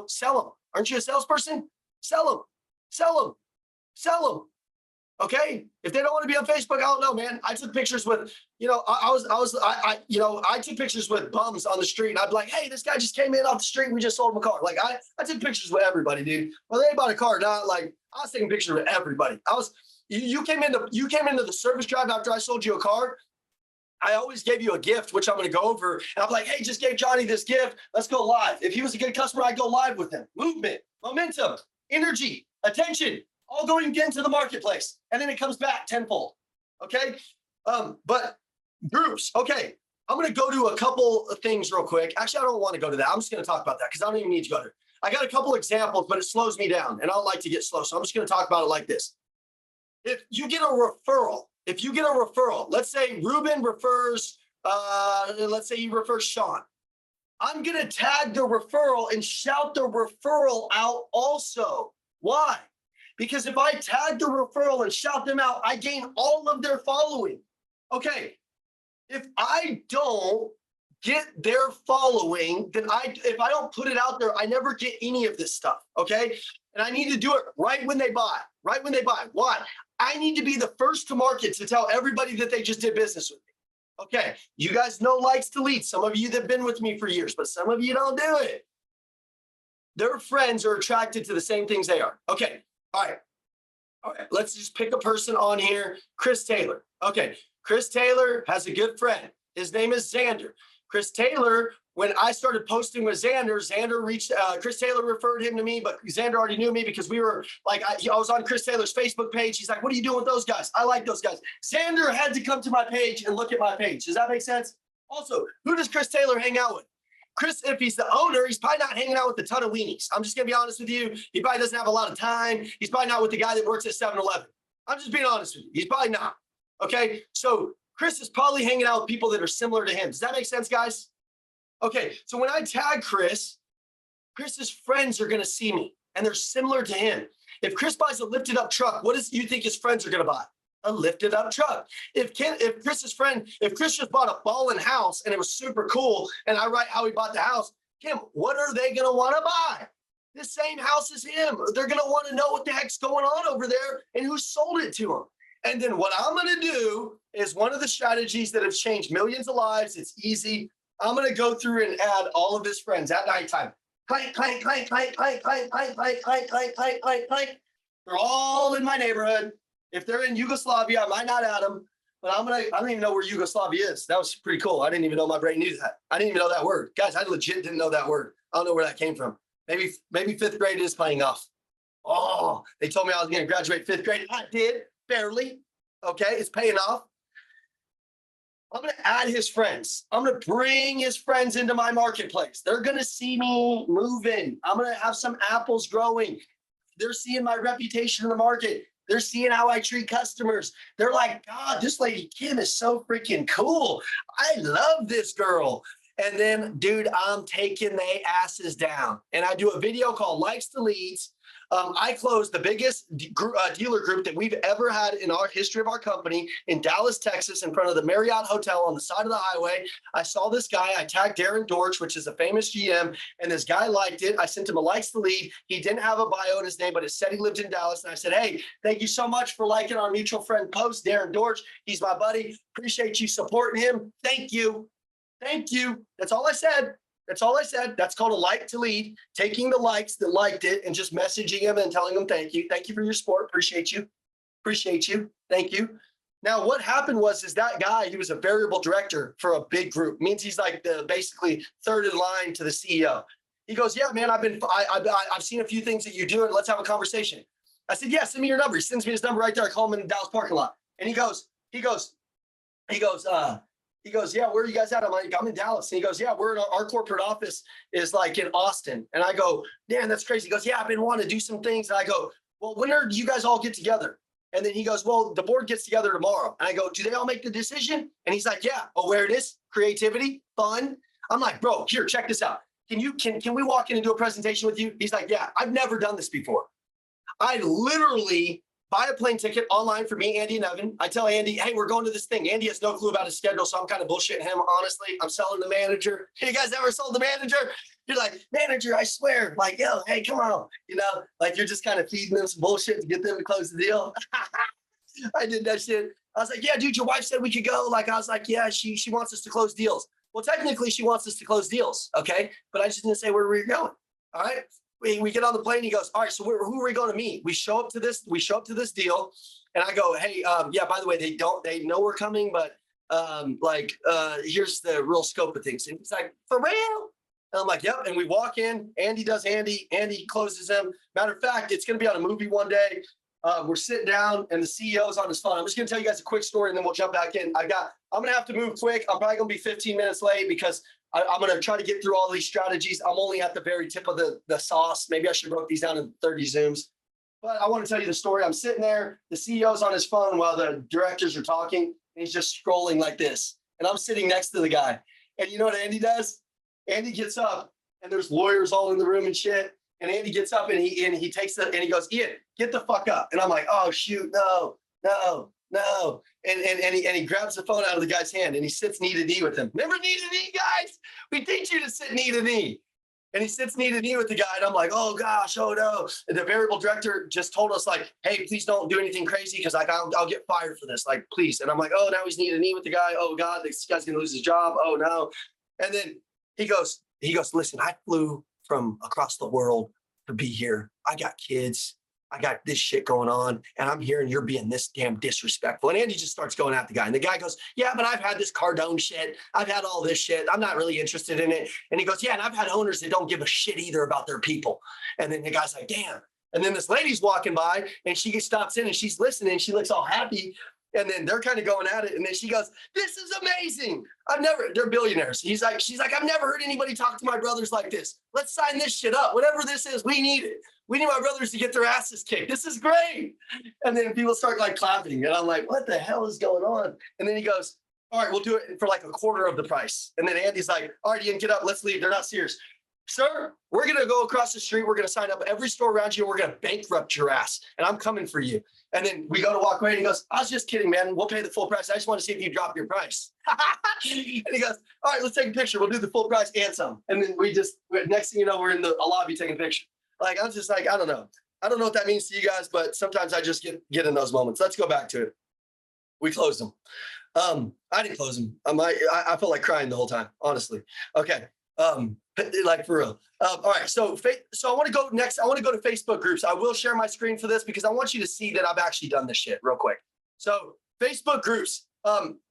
A: sell them. Aren't you a salesperson? Sell them. Sell them. Sell them. Okay, if they don't want to be on Facebook, I don't know, man. I took pictures with, I took pictures with bums on the street. And I'd be like, hey, this guy just came in off the street and we just sold him a car. Like I took pictures with everybody, dude. Well, they bought a car, not like I was taking pictures with everybody. You came into the service drive after I sold you a car. I always gave you a gift, which I'm going to go over. And I'm like, hey, just gave Johnny this gift. Let's go live. If he was a good customer, I'd go live with him. Movement, momentum, energy, attention. All going into the marketplace, and then it comes back tenfold. Okay, but groups. Okay, I'm going to go to a couple of things real quick. Actually, I don't want to go to that. I'm just going to talk about that because I don't even need to go there. I got a couple examples, but it slows me down, and I don't like to get slow, so I'm just going to talk about it like this. If you get a referral, let's say Ruben refers. Let's say he refers Sean. I'm going to tag the referral and shout the referral out also. Why? Because if I tag the referral and shout them out, I gain all of their following. Okay, if I don't get their following, then if I don't put it out there, I never get any of this stuff, okay? And I need to do it right when they buy, Why? I need to be the first to market to tell everybody that they just did business with me. Okay, you guys know likes to lead. Some of you that have been with me for years, but some of you don't do it. Their friends are attracted to the same things they are. Okay. All right, let's just pick a person on here. Chris Taylor. Okay, Chris Taylor has a good friend. His name is Xander. Chris Taylor when I started posting with Xander, Xander reached, Chris Taylor referred him to me, but Xander already knew me because we were like, I was on Chris Taylor's Facebook page. He's like, what are you doing with those guys? I like those guys. Xander had to come to my page and look at my page. Does that make sense? Also, who does Chris Taylor hang out with? Chris, if he's the owner, he's probably not hanging out with a ton of weenies. I'm just going to be honest with you. He probably doesn't have a lot of time. He's probably not with the guy that works at 7-Eleven. I'm just being honest with you. He's probably not. Okay. So Chris is probably hanging out with people that are similar to him. Does that make sense, guys? Okay. So when I tag Chris, Chris's friends are going to see me and they're similar to him. If Chris buys a lifted up truck, what do you think his friends are going to buy? A lifted up truck. If Chris just bought a ballin' house and it was super cool and I write how he bought the house, Kim, what are they going to want to buy? The same house as him. They're going to want to know what the heck's going on over there and who sold it to him. And then what I'm going to do is one of the strategies that have changed millions of lives. It's easy. I'm going to go through and add all of his friends at nighttime. Clank, clank, clank, clank, clank, clank, clank, clank, clank, clank, clank, clank, clank. They're all in my neighborhood. If they're in Yugoslavia, I might not add them, but I don't even know where Yugoslavia is. That was pretty cool. I didn't even know my brain knew that. I didn't even know that word. Guys, I legit didn't know that word. I don't know where that came from. Maybe fifth grade is paying off. Oh, they told me I was going to graduate fifth grade. I did, barely. Okay, it's paying off. I'm going to add his friends. I'm going to bring his friends into my marketplace. They're going to see me moving. I'm going to have some apples growing. They're seeing my reputation in the market. They're seeing how I treat customers. They're like, God, this lady Kim is so freaking cool. I love this girl. And then, dude, I'm taking their asses down. And I do a video called Likes to Leads. I closed the biggest dealer group that we've ever had in our history of our company in Dallas, Texas, in front of the Marriott Hotel on the side of the highway. I saw this guy. I tagged Darren Dortch, which is a famous GM, and this guy liked it. I sent him a likes to lead. He didn't have a bio in his name, but it said he lived in Dallas. And I said, hey, thank you so much for liking our mutual friend post, Darren Dortch. He's my buddy. Appreciate you supporting him. Thank you. Thank you. That's all I said. That's all I said. That's called a like to lead, taking the likes that liked it and just messaging them and telling them thank you. Thank you for your support. Appreciate you. Appreciate you. Thank you. Now, what happened was that guy, he was a variable director for a big group. Means he's like the basically third in line to the CEO. He goes, yeah, man, I've seen a few things that you're doing. Let's have a conversation. I said, yeah, send me your number. He sends me his number right there. I call him in the Dallas parking lot. And he goes, yeah, where are you guys at? I'm like, I'm in Dallas. And he goes, yeah, we're in our corporate office is like in Austin. And I go, man, that's crazy. He goes, yeah, I've been wanting to do some things. And I go, well, when do you guys all get together? And then he goes, well, the board gets together tomorrow. And I go, do they all make the decision? And he's like, yeah, awareness, creativity, fun. I'm like, bro, here, check this out. Can we walk in and do a presentation with you? He's like, yeah, I've never done this before. I literally buy a plane ticket online for me, Andy, and Evan. I tell Andy, hey, we're going to this thing. Andy has no clue about his schedule, so I'm kind of bullshitting him, honestly. I'm selling the manager. Hey, you guys ever sold the manager? You're like, manager, I swear. Like, yo, hey, come on. You know, like you're just kind of feeding them some bullshit to get them to close the deal. I did that shit. I was like, yeah, dude, your wife said we could go. Like, I was like, yeah, she wants us to close deals. Well, technically, she wants us to close deals, okay? But I just didn't say where we were going, all right? We get on the plane. He goes, all right, so who are we going to meet? We show up to this deal, and I go, hey, yeah, by the way, they know we're coming, but here's the real scope of things. And he's like, for real? And I'm like, yep. And we walk in. Andy does Andy. Andy closes him. Matter of fact, it's going to be on a movie one day. We're sitting down, and the CEO's on his phone. I'm just going to tell you guys a quick story, and then we'll jump back in. I'm going to have to move quick. I'm probably going to be 15 minutes late because I'm going to try to get through all these strategies. I'm only at the very tip of the sauce. Maybe I should have broke these down in 30 Zooms. But I want to tell you the story. I'm sitting there. The CEO's on his phone while the directors are talking, and he's just scrolling like this. And I'm sitting next to the guy. And you know what Andy does? Andy gets up, and there's lawyers all in the room and shit. And Andy gets up, and he takes and he goes, Ian, get the fuck up. And I'm like, oh, shoot, no. And he grabs the phone out of the guy's hand, and he sits knee to knee with him. Remember knee to knee, guys? We teach you to sit knee to knee. And he sits knee to knee with the guy, and I'm like, oh gosh, oh no. And the variable director just told us, like, hey, please don't do anything crazy because like I'll get fired for this. Like, please. And I'm like, oh, now he's knee to knee with the guy. Oh God, this guy's gonna lose his job. Oh no. And then he goes, listen, I flew from across the world to be here. I got kids. I got this shit going on and I'm hearing you're being this damn disrespectful. And Andy just starts going at the guy. And the guy goes, yeah, but I've had this Cardone shit. I've had all this shit. I'm not really interested in it. And he goes, yeah, and I've had owners that don't give a shit either about their people. And then the guy's like, damn. And then this lady's walking by and she stops in and she's listening. She looks all happy. And then they're kind of going at it. And then she goes, this is amazing. They're billionaires. She's like, I've never heard anybody talk to my brothers like this. Let's sign this shit up. Whatever this is, we need it. We need my brothers to get their asses kicked. This is great. And then people start like clapping. And I'm like, what the hell is going on? And then he goes, all right, we'll do it for like a quarter of the price. And then Andy's like, all right, Ian, get up. Let's leave. They're not serious. Sir, we're going to go across the street. We're going to sign up every store around you. And we're going to bankrupt your ass. And I'm coming for you. And then we go to walk away and he goes, I was just kidding, man. We'll pay the full price. I just want to see if you drop your price. And he goes, all right, let's take a picture. We'll do the full price and some. And then next thing you know, we're in the lobby taking a picture. Like, I'm just like, I don't know. I don't know what that means to you guys, but sometimes I just get in those moments. Let's go back to it. We closed them. I didn't close them. I felt like crying the whole time, honestly. Okay. Like for real. All right. So I want to go next. I want to go to Facebook groups. I will share my screen for this because I want you to see that I've actually done this shit real quick. So Facebook groups.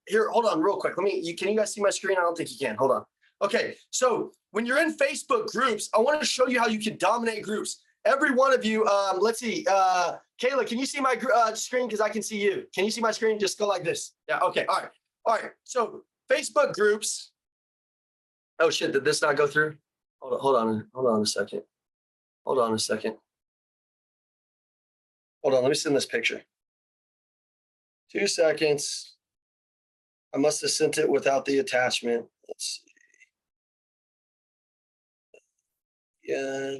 A: Here, hold on real quick. Can you guys see my screen? I don't think you can. Hold on. Okay. So when you're in Facebook groups, I want to show you how you can dominate groups. Every one of you, let's see. Kayla, can you see my screen? Because I can see you. Can you see my screen? Just go like this. Yeah. Okay. All right. All right. So Facebook groups. Oh shit, did this not go through? Hold on a second. Hold on, let me send this picture. 2 seconds. I must have sent it without the attachment. Let's see. Yeah.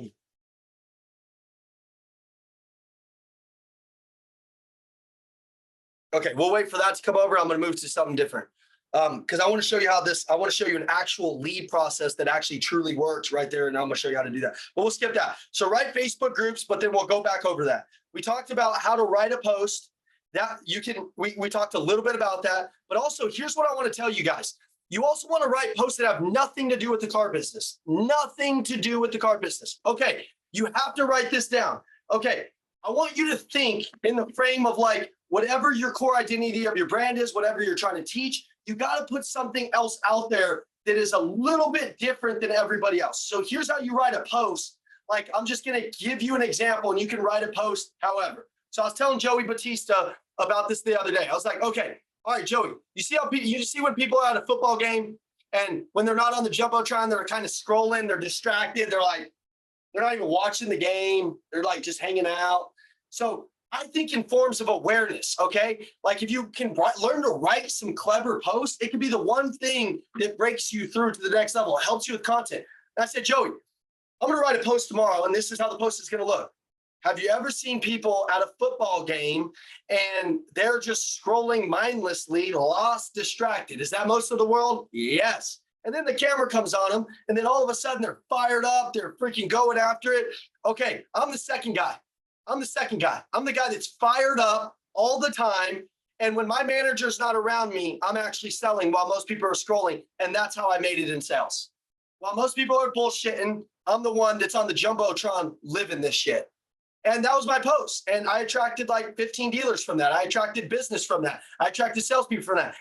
A: Okay, we'll wait for that to come over. I'm going to move to something different. Because I want to show you I want to show you an actual lead process that actually truly works right there. And I'm going to show you how to do that. But we'll skip that. So write Facebook groups, but then we'll go back over that. We talked about how to write a post that you can, we talked a little bit about that, but also here's what I want to tell you guys. You also want to write posts that have nothing to do with the car business, nothing to do with the car business. Okay. You have to write this down. Okay. I want you to think in the frame of like, whatever your core identity of your brand is, whatever you're trying to teach, you got to put something else out there that is a little bit different than everybody else. So here's how you write a post. Like, I'm just going to give you an example and you can write a post however. So I was telling Joey Batista about this the other day. I was like, okay, all right, Joey, you see when people are at a football game and when they're not on the Jumbotron, they're kind of scrolling, they're distracted. They're not even watching the game. They're like just hanging out. So I think in forms of awareness, okay? Like if you can learn to write some clever posts, it could be the one thing that breaks you through to the next level. It helps you with content. And I said, Joey, I'm going to write a post tomorrow, and this is how the post is going to look. Have you ever seen people at a football game and they're just scrolling mindlessly, lost, distracted? Is that most of the world? Yes. And then the camera comes on them, and then all of a sudden they're fired up. They're freaking going after it. Okay, I'm the second guy. I'm the guy that's fired up all the time. And when my manager's not around me, I'm actually selling while most people are scrolling. And that's how I made it in sales. While most people are bullshitting, I'm the one that's on the Jumbotron living this shit. And that was my post. And I attracted like 15 dealers from that. I attracted business from that. I attracted salespeople from that.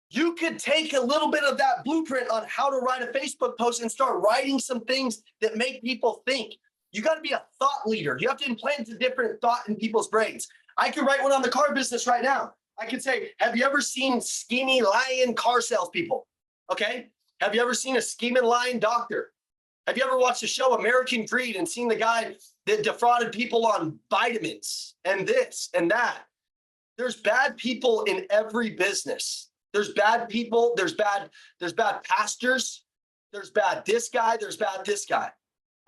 A: You could take a little bit of that blueprint on how to write a Facebook post and start writing some things that make people think. You got to be a thought leader. You have to implant a different thought in people's brains. I could write one on the car business right now. I could say, have you ever seen skinny, lying car salespeople? Okay. Have you ever seen a scheming, lying doctor? Have you ever watched the show American Greed and seen the guy that defrauded people on vitamins and this and that? There's bad people in every business. There's bad people. There's bad pastors. There's bad this guy. There's bad this guy.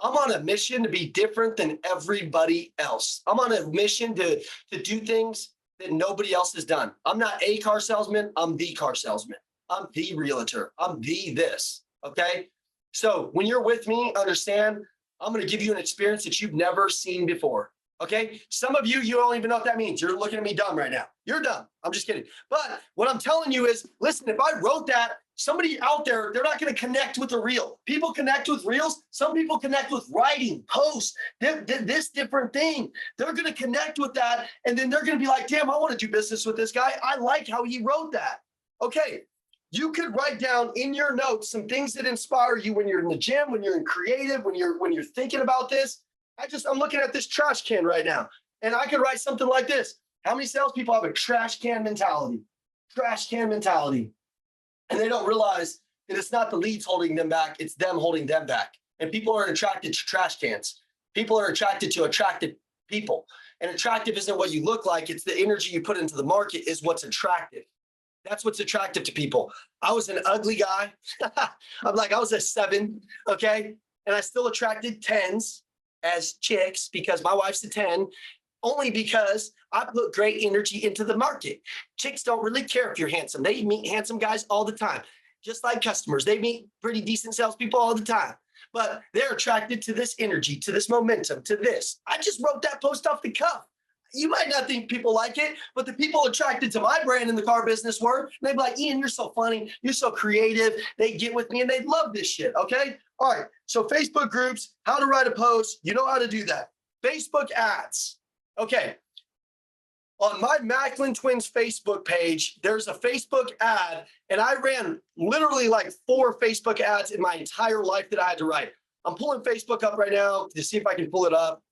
A: I'm on a mission to be different than everybody else. I'm on a mission to do things that nobody else has done. I'm not a car salesman. I'm the car salesman. I'm the realtor. I'm the this. Okay. So when you're with me, understand, I'm going to give you an experience that you've never seen before. Okay. Some of you don't even know what that means. You're looking at me dumb right now. You're dumb. I'm just kidding. But what I'm telling you is, listen, if I wrote that somebody out there, they're not going to connect with a reel. People connect with reels. Some people connect with writing, posts, this different thing. They're going to connect with that. And then they're going to be like, damn, I want to do business with this guy. I like how he wrote that. Okay. You could write down in your notes some things that inspire you when you're in the gym, when you're in creative, when you're thinking about this. I'm looking at this trash can right now, and I could write something like this. How many salespeople have a trash can mentality? Trash can mentality. And they don't realize that it's not the leads holding them back, it's them holding them back. And people are attracted to trash cans. People are attracted to attractive people. And attractive isn't what you look like, it's the energy you put into the market is what's attractive. That's what's attractive to people. I was an ugly guy. I was a 7, okay? And I still attracted 10s as chicks because my wife's a 10, only because I put great energy into the market. Chicks don't really care if you're handsome. They meet handsome guys all the time, just like customers. They meet pretty decent salespeople all the time. But they're attracted to this energy, to this momentum, to this. I just wrote that post off the cuff. You might not think people like it, but the people attracted to my brand in the car business were. They'd be like, Ian, you're so funny. You're so creative. They get with me and they love this shit, okay? All right, so Facebook groups, how to write a post. You know how to do that. Facebook ads. Okay. On my Macklin Twins Facebook page, there's a Facebook ad, and I ran literally like 4 Facebook ads in my entire life that I had to write. I'm pulling Facebook up right now to see if I can pull it up.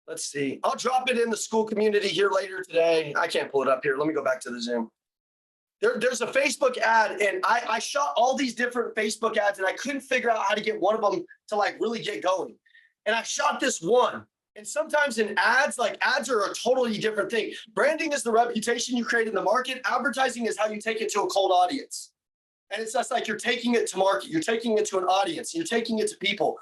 A: Let's see. I'll drop it in the school community here later today. I can't pull it up here. Let me go back to the Zoom. There's a Facebook ad, and I shot all these different Facebook ads, and I couldn't figure out how to get one of them to like really get going. And I shot this one. And sometimes in ads, like ads are a totally different thing. Branding is the reputation you create in the market. Advertising is how you take it to a cold audience. And it's just like you're taking it to market. You're taking it to an audience. You're taking it to people.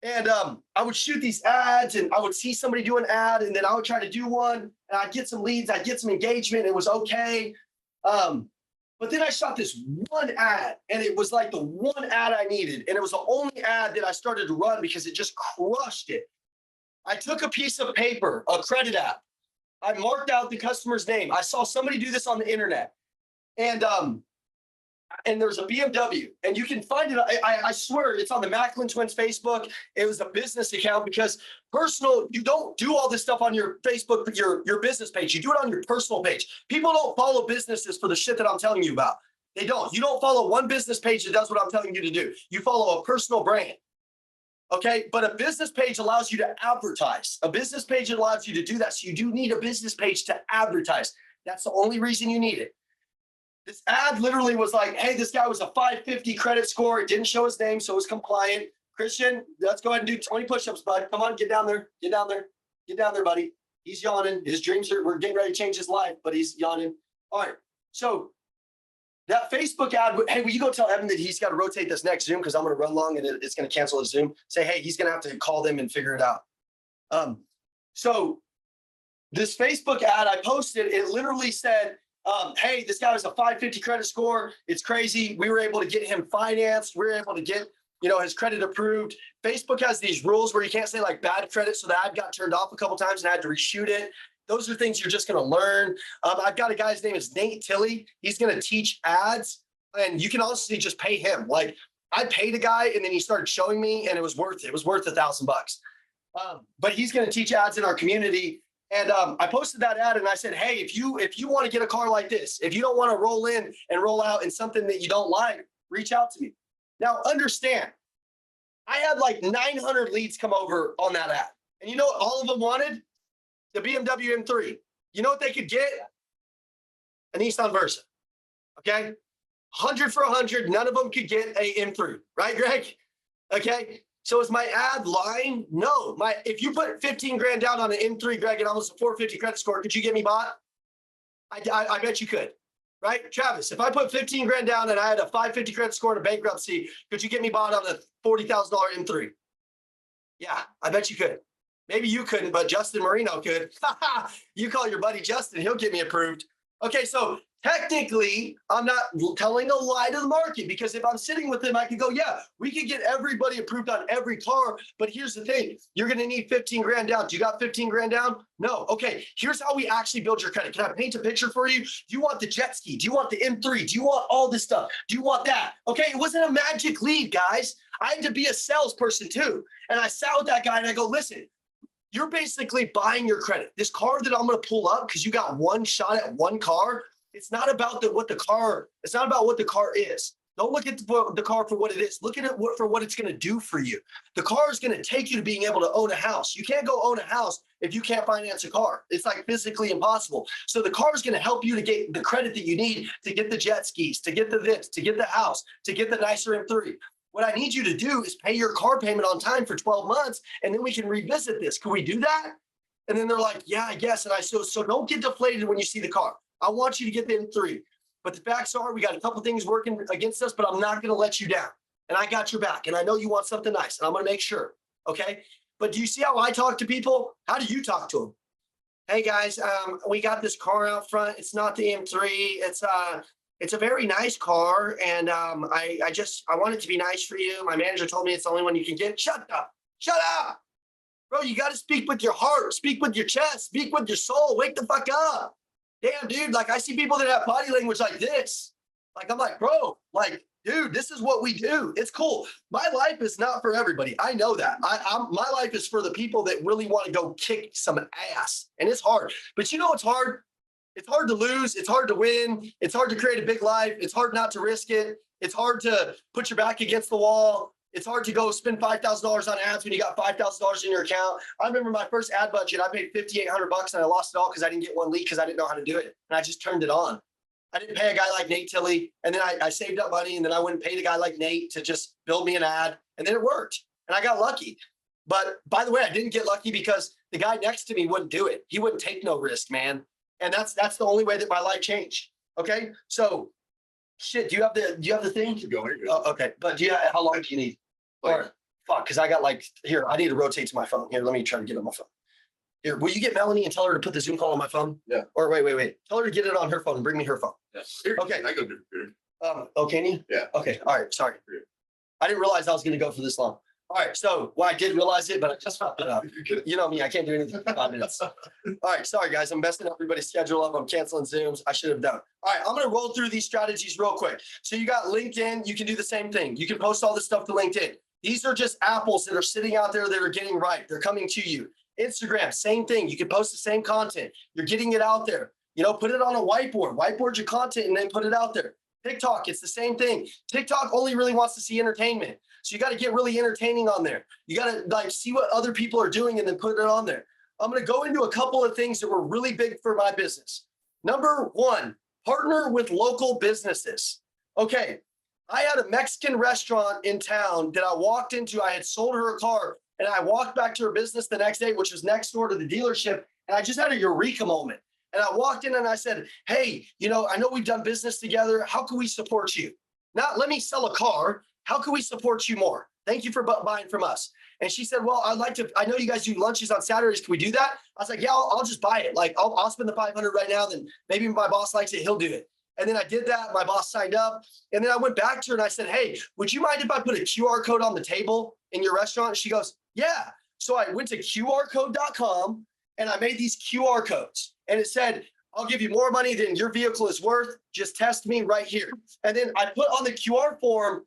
A: And I would shoot these ads, and I would see somebody do an ad, and then I would try to do one, and I'd get some leads, I'd get some engagement. It was okay. But then I shot this one ad, and it was like the one ad I needed. And it was the only ad that I started to run because it just crushed it. I took a piece of paper, a credit app. I marked out the customer's name. I saw somebody do this on the internet. And there's a BMW, and you can find it. I swear it's on the Macklin Twins Facebook. It was a business account because personal, you don't do all this stuff on your Facebook, your business page. You do it on your personal page. People don't follow businesses for the shit that I'm telling you about. They don't. You don't follow one business page that does what I'm telling you to do. You follow a personal brand. Okay, but a business page allows you to advertise. A business page allows you to do that. So you do need a business page to advertise. That's the only reason you need it. This ad literally was like, hey, this guy was a 550 credit score. It didn't show his name, so it was compliant. Christian, let's go ahead and do 20 push-ups, bud. Come on, get down there. Get down there. Get down there, buddy. He's yawning. His dreams we're getting ready to change his life, but he's yawning. All right. So that Facebook ad, hey, will you go tell Evan that he's got to rotate this next Zoom because I'm going to run long and it's going to cancel his Zoom. Say, hey, he's going to have to call them and figure it out. So this Facebook ad I posted, it literally said, hey, this guy has a 550 credit score. It's crazy. We were able to get him financed. We were able to get, his credit approved. Facebook has these rules where you can't say like bad credit. So the ad got turned off a couple times and I had to reshoot it. Those are things you're just going to learn. I've got a guy's name is Nate Tilley. He's going to teach ads, and you can honestly just pay him. Like I paid a guy and then he started showing me and it was worth it. It was worth $1,000. But he's going to teach ads in our community. And I posted that ad and I said, hey, if you want to get a car like this, if you don't want to roll in and roll out in something that you don't like, reach out to me. Now, understand, I had like 900 leads come over on that ad. And you know what all of them wanted? The BMW M3. You know what they could get? A Nissan Versa. Okay? 100 for 100. None of them could get a M3. Right, Greg? Okay? So is my ad lying? No. If you put 15 grand down on an M3, Greg, and I was a 450 credit score, could you get me bought? I bet you could. Right? Travis, if I put 15 grand down and I had a 550 credit score and a bankruptcy, could you get me bought on a $40,000 M3? Yeah, I bet you could. Maybe you couldn't, but Justin Marino could. You call your buddy Justin, he'll get me approved. Okay, so technically, I'm not telling a lie to the market, because if I'm sitting with them, I can go, yeah, we can get everybody approved on every car. But here's the thing, you're going to need 15 grand down. Do you got 15 grand down? No. Okay. Here's how we actually build your credit. Can I paint a picture for you? Do you want the jet ski? Do you want the M3? Do you want all this stuff? Do you want that? Okay. It wasn't a magic lead, guys. I had to be a salesperson too. And I sat with that guy and I go, listen, you're basically buying your credit. This car that I'm going to pull up because you got one shot at one car. It's not about what the car is. Don't look at the car for what it is. Look at it for what it's going to do for you. The car is going to take you to being able to own a house. You can't go own a house if you can't finance a car. It's like physically impossible. So the car is going to help you to get the credit that you need to get the jet skis, to get the this, to get the house, to get the nicer M3. What I need you to do is pay your car payment on time for 12 months, and then we can revisit this. Can we do that? And then they're like, yeah, I guess. And I said, so don't get deflated when you see the car. I want you to get the M3. But the facts are we got a couple things working against us, but I'm not going to let you down. And I got your back. And I know you want something nice. And I'm going to make sure. Okay. But do you see how I talk to people? How do you talk to them? Hey, guys, we got this car out front. It's not the M3. It's a very nice car. And I want it to be nice for you. My manager told me it's the only one you can get. Shut up. Shut up. Bro, you got to speak with your heart. Speak with your chest. Speak with your soul. Wake the fuck up. Damn, dude, like I see people that have body language like this. Like, I'm like, bro, like, dude, this is what we do. It's cool. My life is not for everybody. I know that. My life is for the people that really want to go kick some ass. And it's hard. But you know what's hard? It's hard to lose. It's hard to win. It's hard to create a big life. It's hard not to risk it. It's hard to put your back against the wall. It's hard to go spend $5,000 on ads when you got $5,000 in your account. I remember my first ad budget, I paid $5,800 and I lost it all because I didn't get one lead because I didn't know how to do it. And I just turned it on. I didn't pay a guy like Nate Tilley. And then I saved up money and then I went and paid a guy like Nate to just build me an ad. And then it worked. And I got lucky. But by the way, I didn't get lucky because the guy next to me wouldn't do it. He wouldn't take no risk, man. And that's the only way that my life changed. Okay. So shit, do you have the thing?
C: Keep going.
A: Oh, okay. But how long do you need? Or fuck, because I got here, I need to rotate to my phone. Here, let me try to get on my phone. Here, will you get Melanie and tell her to put the Zoom call on my phone?
C: Yeah.
A: Or wait. Tell her to get it on her phone and bring me her phone.
C: Yeah. Here,
A: okay.
C: I go do it.
A: Oh, can you?
C: Yeah.
A: Okay. All right. Sorry. I didn't realize I was going to go for this long. All right. So, I did realize it, but I just fucked it up. You know me. I can't do anything for 5 minutes. All right. Sorry, guys. I'm messing everybody's schedule up. I'm canceling Zooms. I should have done. All right. I'm going to roll through these strategies real quick. So you got LinkedIn. You can do the same thing. You can post all this stuff to LinkedIn. These are just apples that are sitting out there that are getting ripe. They're coming to you. Instagram, same thing. You can post the same content. You're getting it out there. You know, put it on a whiteboard. Whiteboard your content and then put it out there. TikTok, it's the same thing. TikTok only really wants to see entertainment. So you got to get really entertaining on there. You got to see what other people are doing and then put it on there. I'm going to go into a couple of things that were really big for my business. Number one, partner with local businesses. Okay. I had a Mexican restaurant in town that I walked into. I had sold her a car and I walked back to her business the next day, which was next door to the dealership. And I just had a eureka moment. And I walked in and I said, hey, you know, I know we've done business together. How can we support you? Not let me sell a car. How can we support you more? Thank you for buying from us. And she said, well, I'd like to, I know you guys do lunches on Saturdays. Can we do that? I was like, yeah, I'll just buy it. Like I'll spend the $500 right now. Then maybe my boss likes it. He'll do it. And then I did that. My boss signed up. And then I went back to her and I said, hey, would you mind if I put a QR code on the table in your restaurant? She goes, yeah. So I went to qrcode.com and I made these QR codes. And it said, I'll give you more money than your vehicle is worth. Just test me right here. And then I put on the QR form,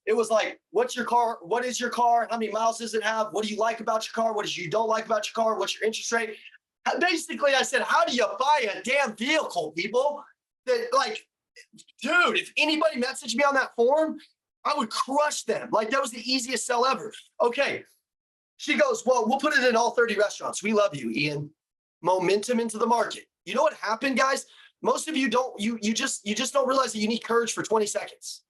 A: it was like, what's your car? What is your car? How many miles does it have? What do you like about your car? What do you don't like about your car? What's your interest rate? Basically, I said, how do you buy a damn vehicle, people? That like, dude, if anybody messaged me on that form, I would crush them. Like that was the easiest sell ever. Okay. She goes, well, we'll put it in all 30 restaurants. We love you, Ian. Momentum into the market. You know what happened, guys? Most of you don't, you just don't realize that you need courage for 20 seconds.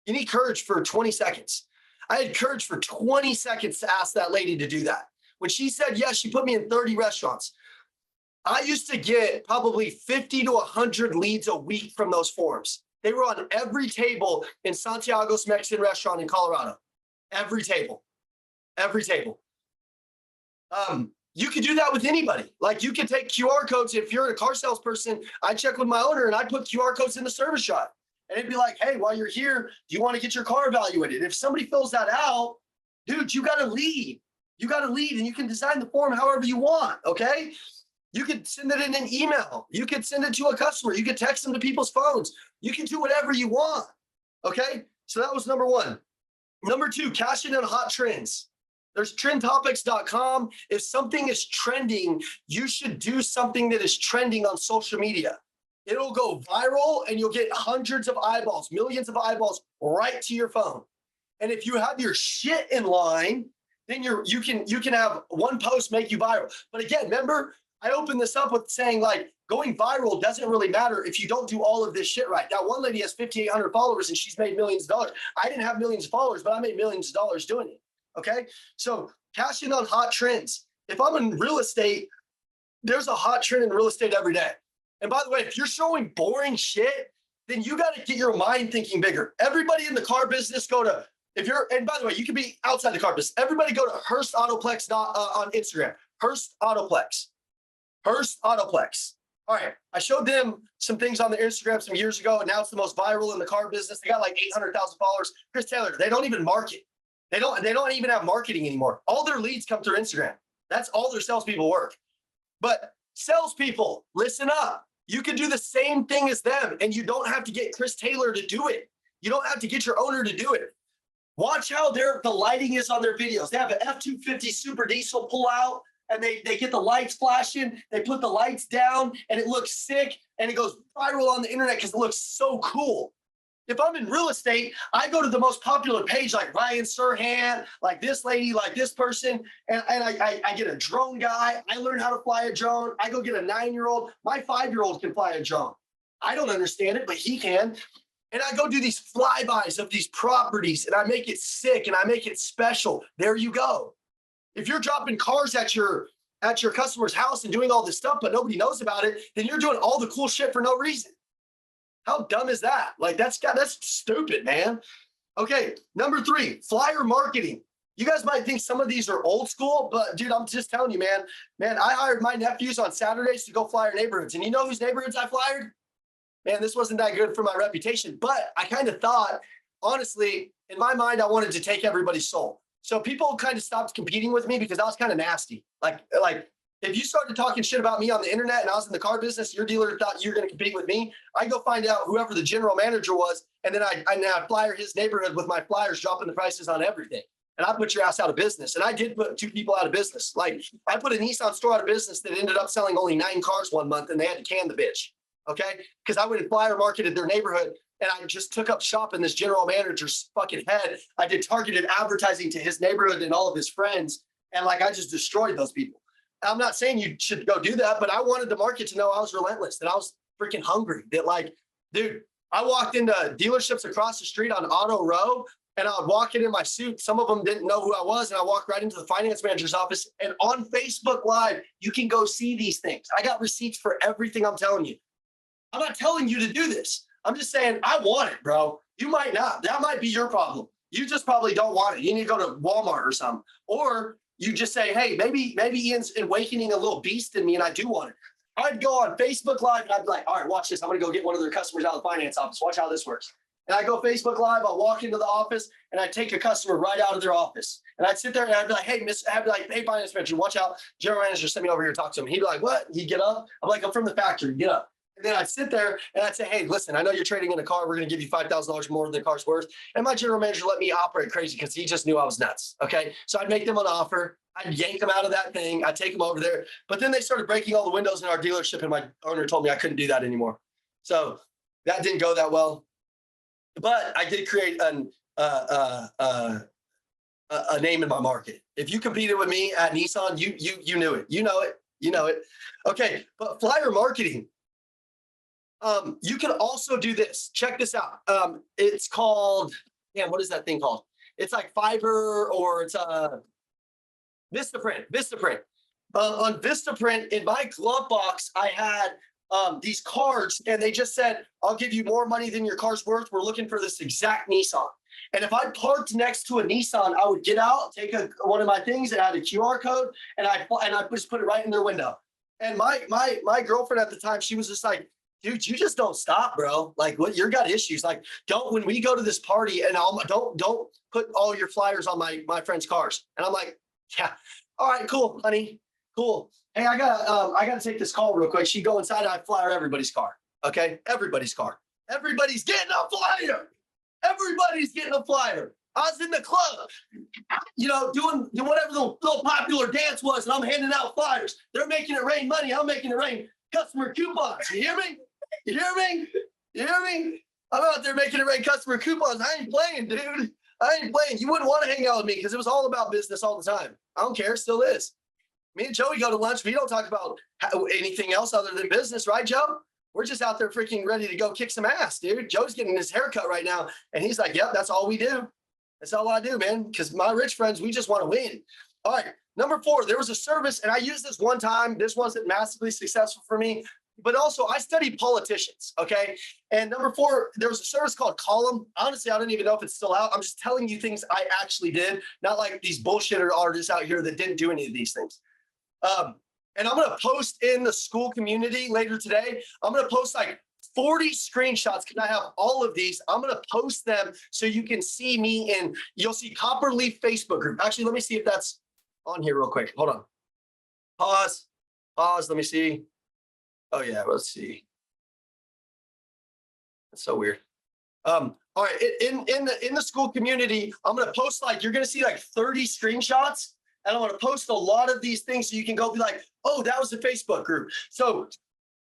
A: You need courage for 20 seconds. I had courage for 20 seconds to ask that lady to do that. When she said yes, she put me in 30 restaurants. I used to get probably 50 to 100 leads a week from those forums. They were on every table in Santiago's Mexican restaurant in Colorado. Every table. You could do that with anybody. Like you could take QR codes. If you're a car salesperson, I check with my owner and I put QR codes in the service shop. And it'd be like, hey, while you're here, do you want to get your car evaluated? If somebody fills that out, dude, you got to lead. You got to lead, and you can design the form however you want, okay? You could send it in an email. You could send it to a customer. You could text them to people's phones. You can do whatever you want, okay? So that was number one. Number two, cash in on hot trends. There's trendtopics.com. If something is trending, you should do something that is trending on social media. It'll go viral and you'll get hundreds of eyeballs, millions of eyeballs right to your phone. And if you have your shit in line, then you can have one post make you viral. But again, remember, I opened this up with saying like going viral doesn't really matter if you don't do all of this shit right. Now, one lady has 5,800 followers and she's made millions of dollars. I didn't have millions of followers, but I made millions of dollars doing it. Okay. So cash in on hot trends. If I'm in real estate, there's a hot trend in real estate every day. And by the way, if you're showing boring shit, then you got to get your mind thinking bigger. Everybody in the car business and by the way, you can be outside the car business. Everybody go to Hearst Autoplex on Instagram. Hearst Autoplex. Hearst Autoplex. All right. I showed them some things on their Instagram some years ago, and now it's the most viral in the car business. They got like 800,000 followers. Chris Taylor, they don't even market. They don't even have marketing anymore. All their leads come through Instagram. That's all their salespeople work. But salespeople, listen up. You can do the same thing as them, and you don't have to get Chris Taylor to do it. You don't have to get your owner to do it. Watch how the lighting is on their videos. They have an F-250 Super Diesel pull out, and they get the lights flashing. They put the lights down, and it looks sick, and it goes viral on the internet because it looks so cool. If I'm in real estate, I go to the most popular page like Ryan Serhant, like this lady, like this person, and I get a drone guy. I learn how to fly a drone. I go get a 9-year-old. My 5-year-old can fly a drone. I don't understand it, but he can. And I go do these flybys of these properties, and I make it sick, and I make it special. There you go. If you're dropping cars at your customer's house and doing all this stuff, but nobody knows about it, then you're doing all the cool shit for no reason. How dumb is that? Like that's stupid, man. Okay, number 3, flyer marketing. You guys might think some of these are old school, but dude, I'm just telling you, man, I hired my nephews on Saturdays to go flyer neighborhoods. And you know whose neighborhoods I flyered? Man, this wasn't that good for my reputation, but I kind of thought, honestly, in my mind, I wanted to take everybody's soul. So people kind of stopped competing with me because I was kind of nasty. Like if you started talking shit about me on the internet and I was in the car business, your dealer thought you were going to compete with me, I go find out whoever the general manager was, and then I flyer his neighborhood with my flyers dropping the prices on everything. And I put your ass out of business. And I did put 2 people out of business. Like I put a Nissan store out of business that ended up selling only 9 cars one month, and they had to can the bitch. Okay? Because I went and flyer marketed their neighborhood, and I just took up shop in this general manager's fucking head. I did targeted advertising to his neighborhood and all of his friends. And like, I just destroyed those people. I'm not saying you should go do that, but I wanted the market to know I was relentless, that I was freaking hungry, that like, dude, I walked into dealerships across the street on Auto Row, and I would walk in my suit. Some of them didn't know who I was. And I walked right into the finance manager's office, and on Facebook Live, you can go see these things. I got receipts for everything I'm telling you. I'm not telling you to do this. I'm just saying, I want it, bro. You might not. That might be your problem. You just probably don't want it. You need to go to Walmart or something. Or you just say, hey, maybe Ian's awakening a little beast in me and I do want it. I'd go on Facebook Live and I'd be like, all right, watch this. I'm going to go get one of their customers out of the finance office. Watch how this works. And I go Facebook Live, I'll walk into the office and I take a customer right out of their office. And I'd sit there and I'd be like, hey, hey, finance manager, watch out. General manager, send me over here to talk to him. He'd be like, what? He'd get up. I'm like, I'm from the factory, get up. And then I'd sit there and I'd say, hey, listen, I know you're trading in a car. We're going to give you $5,000 more than the car's worth. And my general manager let me operate crazy because he just knew I was nuts. Okay. So I'd make them an offer. I'd yank them out of that thing. I'd take them over there. But then they started breaking all the windows in our dealership, and my owner told me I couldn't do that anymore. So that didn't go that well. But I did create a name in my market. If you competed with me at Nissan, you knew it. You know it. You know it. Okay. But flyer marketing. You can also do this. Check this out. It's called, what is that thing called? It's like Fiverr, or it's Vistaprint. On Vistaprint, in my glove box, I had these cards, and they just said, I'll give you more money than your car's worth. We're looking for this exact Nissan. And if I parked next to a Nissan, I would get out, take one of my things that had a QR code, and I just put it right in their window. And my girlfriend at the time, she was just like, dude, you just don't stop, bro. Like, what? You got issues. Like, when we go to this party, and don't put all your flyers on my friends' cars. And I'm like, yeah, all right, cool, honey, cool. Hey, I gotta take this call real quick. She go inside, and I flyer everybody's car. Okay, everybody's car. Everybody's getting a flyer. Everybody's getting a flyer. I was in the club, doing whatever the little popular dance was, and I'm handing out flyers. They're making it rain money. I'm making it rain customer coupons. You hear me? You hear me? You hear me? I'm out there making it rain customer coupons. I ain't playing, dude. I ain't playing. You wouldn't want to hang out with me because it was all about business all the time. I don't care. Still is. Me and Joey go to lunch. We don't talk about anything else other than business, right, Joe? We're just out there freaking ready to go kick some ass, dude. Joe's getting his haircut right now, and he's like, yep, that's all we do. That's all I do, man, because my rich friends, we just want to win. All right, number 4, there was a service, and I used this one time. This wasn't massively successful for me, but also I studied politicians, okay? And number 4, there was a service called Column. Honestly, I don't even know if it's still out. I'm just telling you things I actually did, not like these bullshitter artists out here that didn't do any of these things. And I'm going to post in the school community later today. I'm going to post like 40 screenshots because I have all of these. I'm going to post them so you can see me in, you'll see Copperleaf Facebook group. Actually, let me see if that's on here real quick. Hold on. Pause. Let me see. Oh yeah, let's see. That's so weird. All right, in the school community, I'm going to post you're going to see 30 screenshots. And I'm going to post a lot of these things so you can go be like, oh, that was the Facebook group. So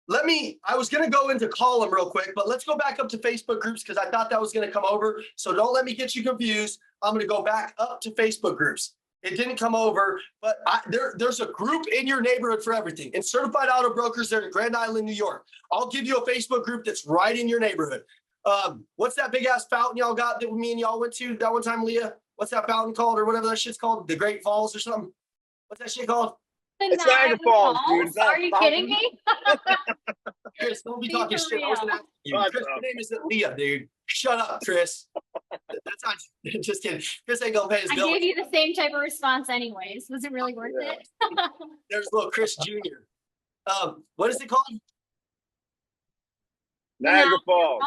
A: I was going to go into Column real quick, but let's go back up to Facebook groups because I thought that was going to come over. So don't let me get you confused. I'm going to go back up to Facebook groups. It didn't come over, but there's a group in your neighborhood for everything. And Certified Auto Brokers, they're in Grand Island, New York. I'll give you a Facebook group that's right in your neighborhood. What's that big ass fountain y'all got that me and y'all went to that one time, Leah? What's that fountain called or whatever that shit's called? The Great Falls or something? What's that shit called?
C: It's Niagara Falls, dude.
D: Are you kidding me?
A: Chris, don't be talking shit. I wasn't asking you. Chris, your name isn't Leah, dude. Shut up, Chris. That's not just kidding. Chris ain't gonna pay his bill.
D: I gave you the same type of response anyways. Was it really worth it?
A: There's little Chris Jr. What is it called?
C: Niagara Falls.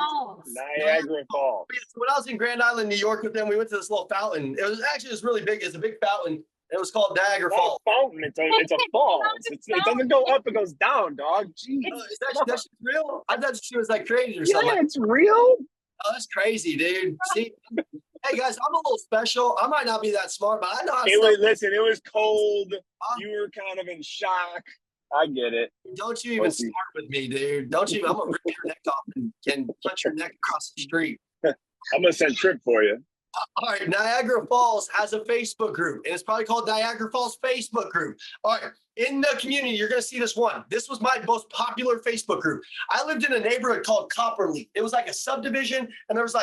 C: Niagara Falls.
A: When I was in Grand Island, New York with them, we went to this little fountain. It was really big. It's a big fountain. It was called Niagara Falls.
C: Not a fountain. It's a falls. It doesn't go up. It goes down, dog. Jeez.
A: Is that shit real? I thought she was created or something.
C: Yeah, it's real.
A: Oh, that's crazy, dude. See, hey guys, I'm a little special. I might not be that smart, but I know how to.
C: Listen, it was cold. You were kind of in shock. I get it.
A: Don't you even start with me, dude. Don't you? I'm gonna rip your neck off and punch your neck across the street.
C: I'm gonna send Trip for you.
A: All right, Niagara Falls has a Facebook group, and it's probably called Niagara Falls Facebook group. All right, in the community, you're going to see this one. This was my most popular Facebook group. I lived in a neighborhood called Copperleaf. It was like a subdivision, and there was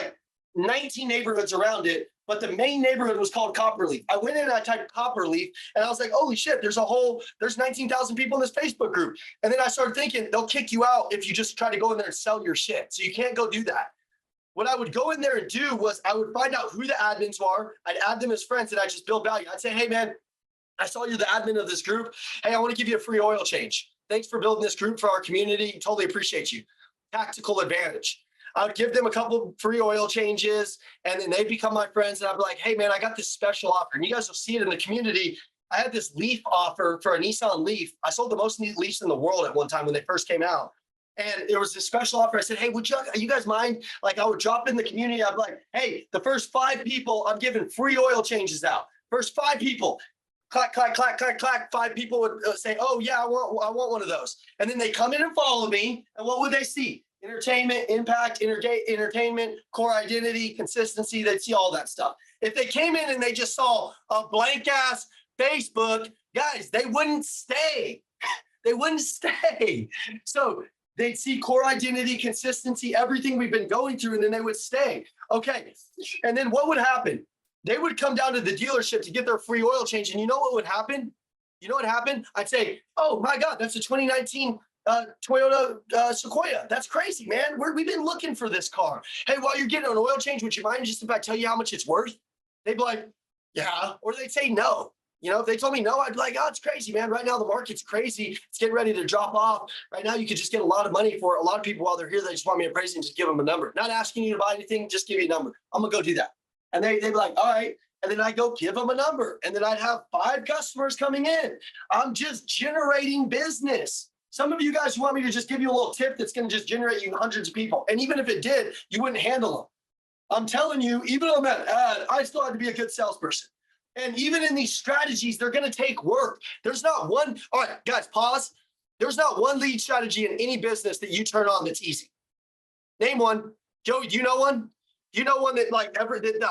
A: 19 neighborhoods around it, but the main neighborhood was called Copperleaf. I went in and I typed Copperleaf, and I was like, holy shit, there's 19,000 people in this Facebook group. And then I started thinking, they'll kick you out if you just try to go in there and sell your shit. So you can't go do that. What I would go in there and do was I would find out who the admins are. I'd add them as friends and I'd just build value. I'd say, hey man, I saw you're the admin of this group. Hey, I want to give you a free oil change. Thanks for building this group for our community. Totally appreciate you. Tactical advantage. I would give them a couple free oil changes and then they'd become my friends. And I'd be like, hey man, I got this special offer. And you guys will see it in the community. I had this Leaf offer for a Nissan Leaf. I sold the most Leafs in the world at one time when they first came out. And there was this special offer. I said, hey, would you guys mind? I would drop in the community. I'd be like, hey, the first 5 people, I'm giving free oil changes out. First 5 people, clack, clack, clack, clack, clack. 5 people would say, oh yeah, I want one of those. And then they come in and follow me. And what would they see? Entertainment, impact, entertainment, core identity, consistency. They'd see all that stuff. If they came in and they just saw a blank ass Facebook, guys, they wouldn't stay. They wouldn't stay. So they'd see core identity, consistency, everything we've been going through, and then they would stay. Okay. And then what would happen? They would come down to the dealership to get their free oil change. And you know what would happen? You know what happened? I'd say, oh my God, that's a 2019 Toyota Sequoia. That's crazy, man. We've been looking for this car. Hey, while you're getting an oil change, would you mind just if I tell you how much it's worth? They'd be like, yeah. Or they'd say no. You know, if they told me no, I'd be like, oh, it's crazy, man. Right now, the market's crazy. It's getting ready to drop off. Right now, you could just get a lot of money for it. A lot of people, while they're here, they just want me to praise and just give them a number. Not asking you to buy anything, just give you a number. I'm going to go do that. And they'd be like, all right. And then I go give them a number. And then I'd have 5 customers coming in. I'm just generating business. Some of you guys want me to just give you a little tip that's going to just generate you hundreds of people. And even if it did, you wouldn't handle them. I'm telling you, even on that ad, I still had to be a good salesperson. And even in these strategies, they're going to take work. There's not one. All right, guys, pause. There's not one lead strategy in any business that you turn on that's easy. Name one. Joey, do you know one? Do you know one that like ever did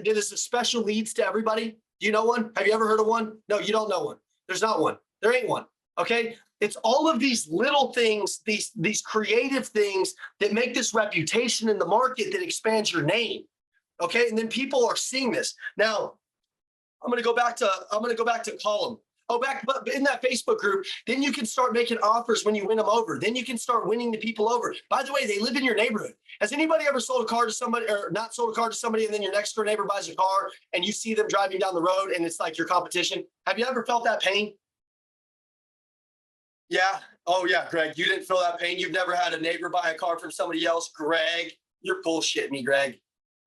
A: is a special leads to everybody? Do you know one? Have you ever heard of one? No, you don't know one. There's not one. There ain't one. Okay. It's all of these little things, these creative things that make this reputation in the market that expands your name. Okay. And then people are seeing this. Now, I'm going to go back to Column. Oh, back in that Facebook group, then you can start making offers when you win them over. Then you can start winning the people over. By the way, they live in your neighborhood. Has anybody ever sold a car to somebody or not sold a car to somebody and then your next door neighbor buys a car and you see them driving down the road and it's like your competition? Have you ever felt that pain? Yeah. Oh, yeah, Greg, you didn't feel that pain. You've never had a neighbor buy a car from somebody else. Greg, you're bullshitting me, Greg.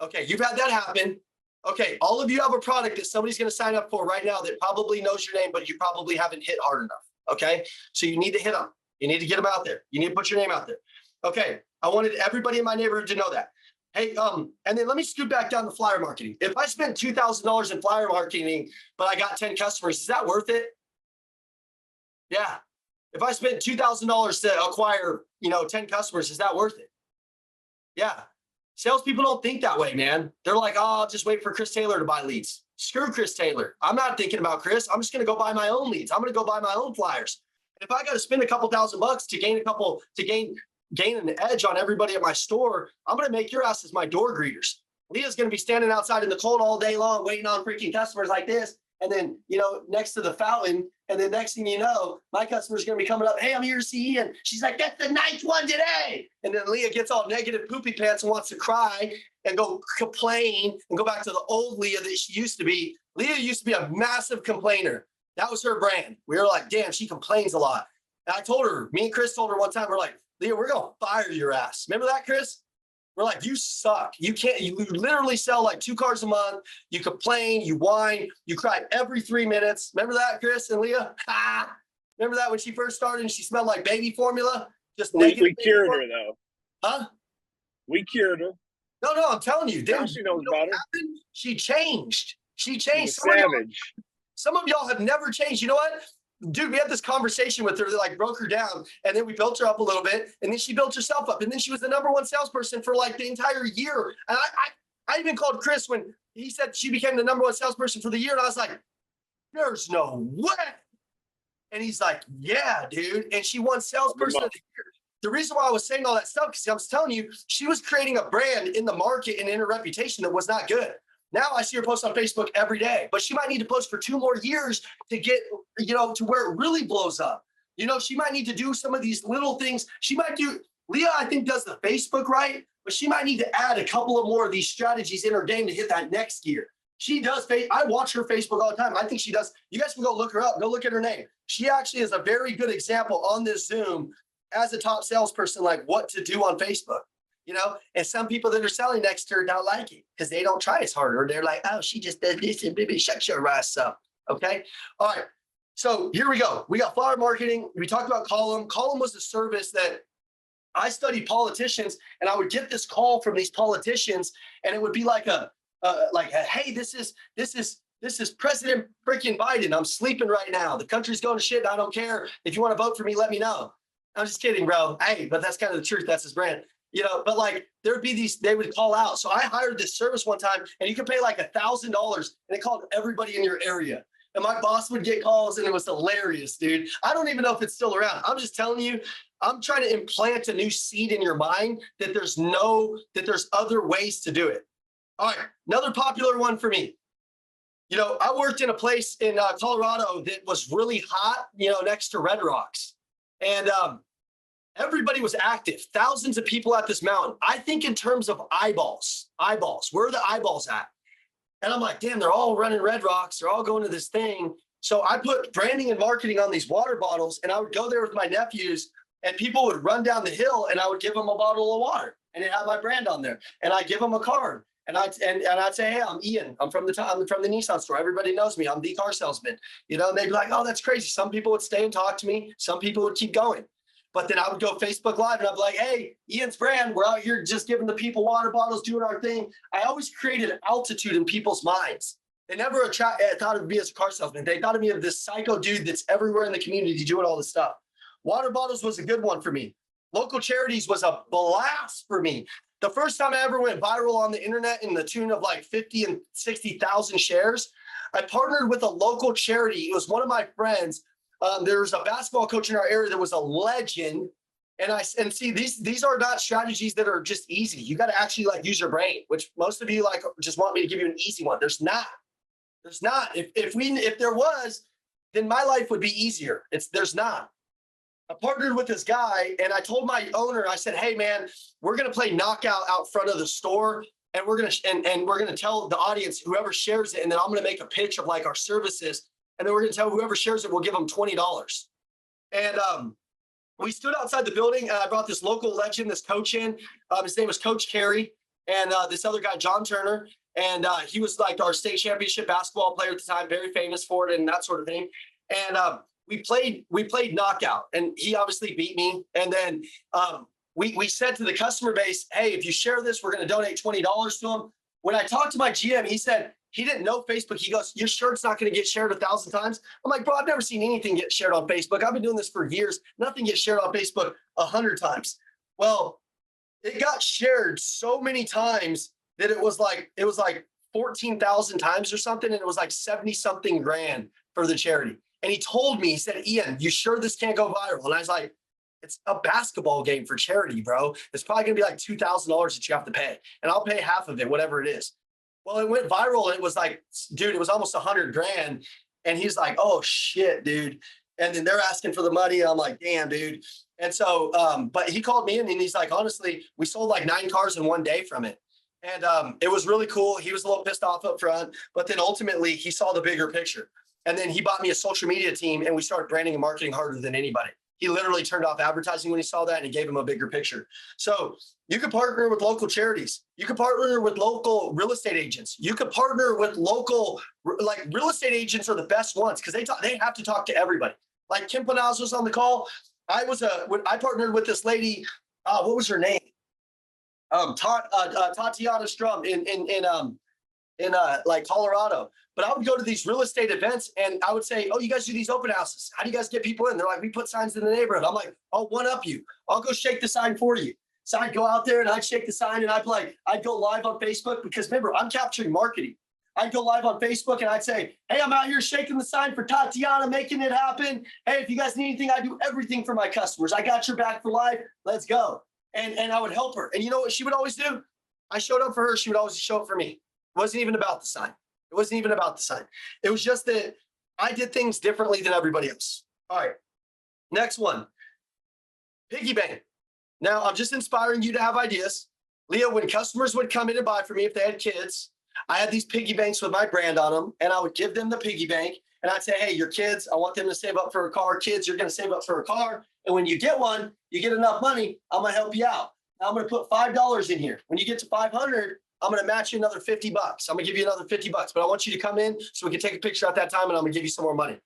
A: Okay, you've had that happen. Okay, all of you have a product that somebody's going to sign up for right now that probably knows your name, but you probably haven't hit hard enough. Okay, so you need to hit them. You need to get them out there. You need to put your name out there. Okay, I wanted everybody in my neighborhood to know that. Hey, and then let me scoot back down to flyer marketing. If I spent $2,000 in flyer marketing, but I got 10 customers, is that worth it? Yeah. If I spent $2,000 to acquire, 10 customers, is that worth it? Yeah. Salespeople don't think that way, man. They're like, oh, I'll just wait for Chris Taylor to buy leads. Screw Chris Taylor. I'm not thinking about Chris. I'm just going to go buy my own leads. I'm going to go buy my own flyers. And if I got to spend a couple $1,000 to gain an edge on everybody at my store, I'm going to make your asses my door greeters. Leah's going to be standing outside in the cold all day long, waiting on freaking customers like this. And then, next to the fountain. And then next thing you know, my customer's going to be coming up. Hey, I'm here to see Ian. She's like, that's the 9th one today. And then Leah gets all negative poopy pants and wants to cry and go complain and go back to the old Leah that she used to be. Leah used to be a massive complainer. That was her brand. We were like, damn, she complains a lot. And I told her, me and Chris told her one time, we're like, Leah, we're going to fire your ass. Remember that, Chris? We're like, you suck. You literally sell like 2 cars a month. You complain, you whine, you cry every 3 minutes. Remember that, Chris and Leah? Remember that when she first started and she smelled like baby formula? Just negative.
C: We cured her though.
A: Huh?
C: We cured her.
A: No, I'm telling you.
C: Now she knows better.
A: She changed. She
C: She's
A: changed.
C: savage.
A: Some of y'all have never changed. You know what? Dude, we had this conversation with her that like broke her down, and then we built her up a little bit, and then she built herself up, and then she was the #1 salesperson for like the entire year. And I even called Chris when he said she became the #1 salesperson for the year, and I was like, there's no way. And he's like, yeah, dude. And she won salesperson of the year. The reason why I was saying all that stuff, because I was telling you, she was creating a brand in the market and in her reputation that was not good. Now I see her post on Facebook every day, but she might need to post for 2 more years to get, to where it really blows up. She might need to do some of these little things. Leah, I think, does the Facebook right, but she might need to add a couple of more of these strategies in her game to hit that next gear. She does. I watch her Facebook all the time. I think she does. You guys can go look her up. Go look at her name. She actually is a very good example on this Zoom as a top salesperson, like what to do on Facebook. And some people that are selling next to her don't like it because they don't try as hard, or they're like, oh, she just does this and baby, shut your ass up. Okay. All right. So here we go. We got flyer marketing. We talked about Column. Column was a service that I studied politicians, and I would get this call from these politicians, and it would be like hey, this is President freaking Biden. I'm sleeping right now. The country's going to shit. And I don't care. If you want to vote for me, let me know. I'm just kidding, bro. Hey, but that's kind of the truth. That's his brand. But like there'd be they would call out. So I hired this service one time, and you could pay like $1,000, and it called everybody in your area. And my boss would get calls, and it was hilarious, dude. I don't even know if it's still around. I'm just telling you, I'm trying to implant a new seed in your mind that there's other ways to do it. All right, another popular one for me. I worked in a place in Colorado that was really hot, next to Red Rocks. And Everybody was active, thousands of people at this mountain. I think in terms of eyeballs, where are the eyeballs at? And I'm like, damn, they're all running Red Rocks. They're all going to this thing. So I put branding and marketing on these water bottles, and I would go there with my nephews, and people would run down the hill, and I would give them a bottle of water, and it had my brand on there, and I'd give them a card, and I'd say, hey, I'm Ian. I'm from the Nissan store. Everybody knows me. I'm the car salesman. You know, and they'd be like, oh, that's crazy. Some people would stay and talk to me. Some people would keep going. But then I would go Facebook Live and I'd be like, hey, Ian's brand, we're out here just giving the people water bottles, doing our thing. I always created altitude in people's minds. They never thought of me as a car salesman. They thought of me as this psycho dude that's everywhere in the community doing all this stuff. Water bottles was a good one for me. Local charities was a blast for me. The first time I ever went viral on the internet in the tune of like 50 and 60,000 shares, I partnered with a local charity. It was one of my friends. There was a basketball coach in our area that was a legend. And see, these are not strategies that are just easy. You got to actually like use your brain, which most of you like just want me to give you an easy one. There's not. If there was, then my life would be easier. There's not. I partnered with this guy, and I told my owner, I said, hey man, we're gonna play knockout out front of the store, and we're gonna tell the audience, whoever shares it, and then I'm gonna make a pitch of like our services, and then we're gonna tell whoever shares it, we'll give them $20. And we stood outside the building, and I brought this local legend, this coach in. His name was Coach Carey, and this other guy, John Turner, and he was like our state championship basketball player at the time, very famous for it and that sort of thing. And we played knockout, and he obviously beat me. And then we said to the customer base, hey, if you share this, we're going to donate $20 to him. When I talked to my GM, he said he didn't know Facebook. He goes, your shirt's not going to get shared 1,000 times. I'm like, bro, I've never seen anything get shared on Facebook. I've been doing this for years. Nothing gets shared on Facebook 100 times. Well, it got shared so many times that it was like 14,000 times or something, and it was like 70 something grand for the charity. And he told me, he said, Ian, you sure this can't go viral? And I was like, it's a basketball game for charity, bro. It's probably gonna be like $2,000 that you have to pay, and I'll pay half of it, whatever it is. Well, it went viral, and it was like, dude, it was almost 100 grand. And he's like, oh shit, dude. And then they're asking for the money. And I'm like, damn, dude. And so, but he called me in, and he's like, honestly, we sold like 9 cars in one day from it. And it was really cool. He was a little pissed off up front, but then ultimately he saw the bigger picture. And then he bought me a social media team, and we started branding and marketing harder than anybody. He literally turned off advertising when he saw that, and he gave him a bigger picture. So you could partner with local charities. You could partner with local real estate agents. You could partner with local, like real estate agents are the best ones because they have to talk to everybody. Like Kim Panaz was on the call. I partnered with this lady. What was her name? Tatiana Strum in like Colorado. But I would go to these real estate events, and I would say, oh, you guys do these open houses. How do you guys get people in? They're like, we put signs in the neighborhood. I'm like, I'll one up you. I'll go shake the sign for you. So I'd go out there and I'd shake the sign, and I'd go live on Facebook, because remember, I'm capturing marketing. I'd go live on Facebook and I'd say, hey, I'm out here shaking the sign for Tatiana, making it happen. Hey, if you guys need anything, I do everything for my customers. I got your back for life. Let's go. And I would help her. And you know what she would always do? I showed up for her. She would always show up for me. It wasn't even about the sign. It wasn't even about the sign. It was just that I did things differently than everybody else. All right. Next one. Piggy bank. Now, I'm just inspiring you to have ideas. Leah, when customers would come in and buy from me, if they had kids, I had these piggy banks with my brand on them, and I would give them the piggy bank, and I'd say, hey, your kids, I want them to save up for a car. Kids, you're going to save up for a car. And when you get one, you get enough money, I'm going to help you out. Now I'm going to put $5 in here. When you get to 500, I'm going to match you another $50. I'm going to give you another $50, but I want you to come in so we can take a picture at that time, and I'm going to give you some more money.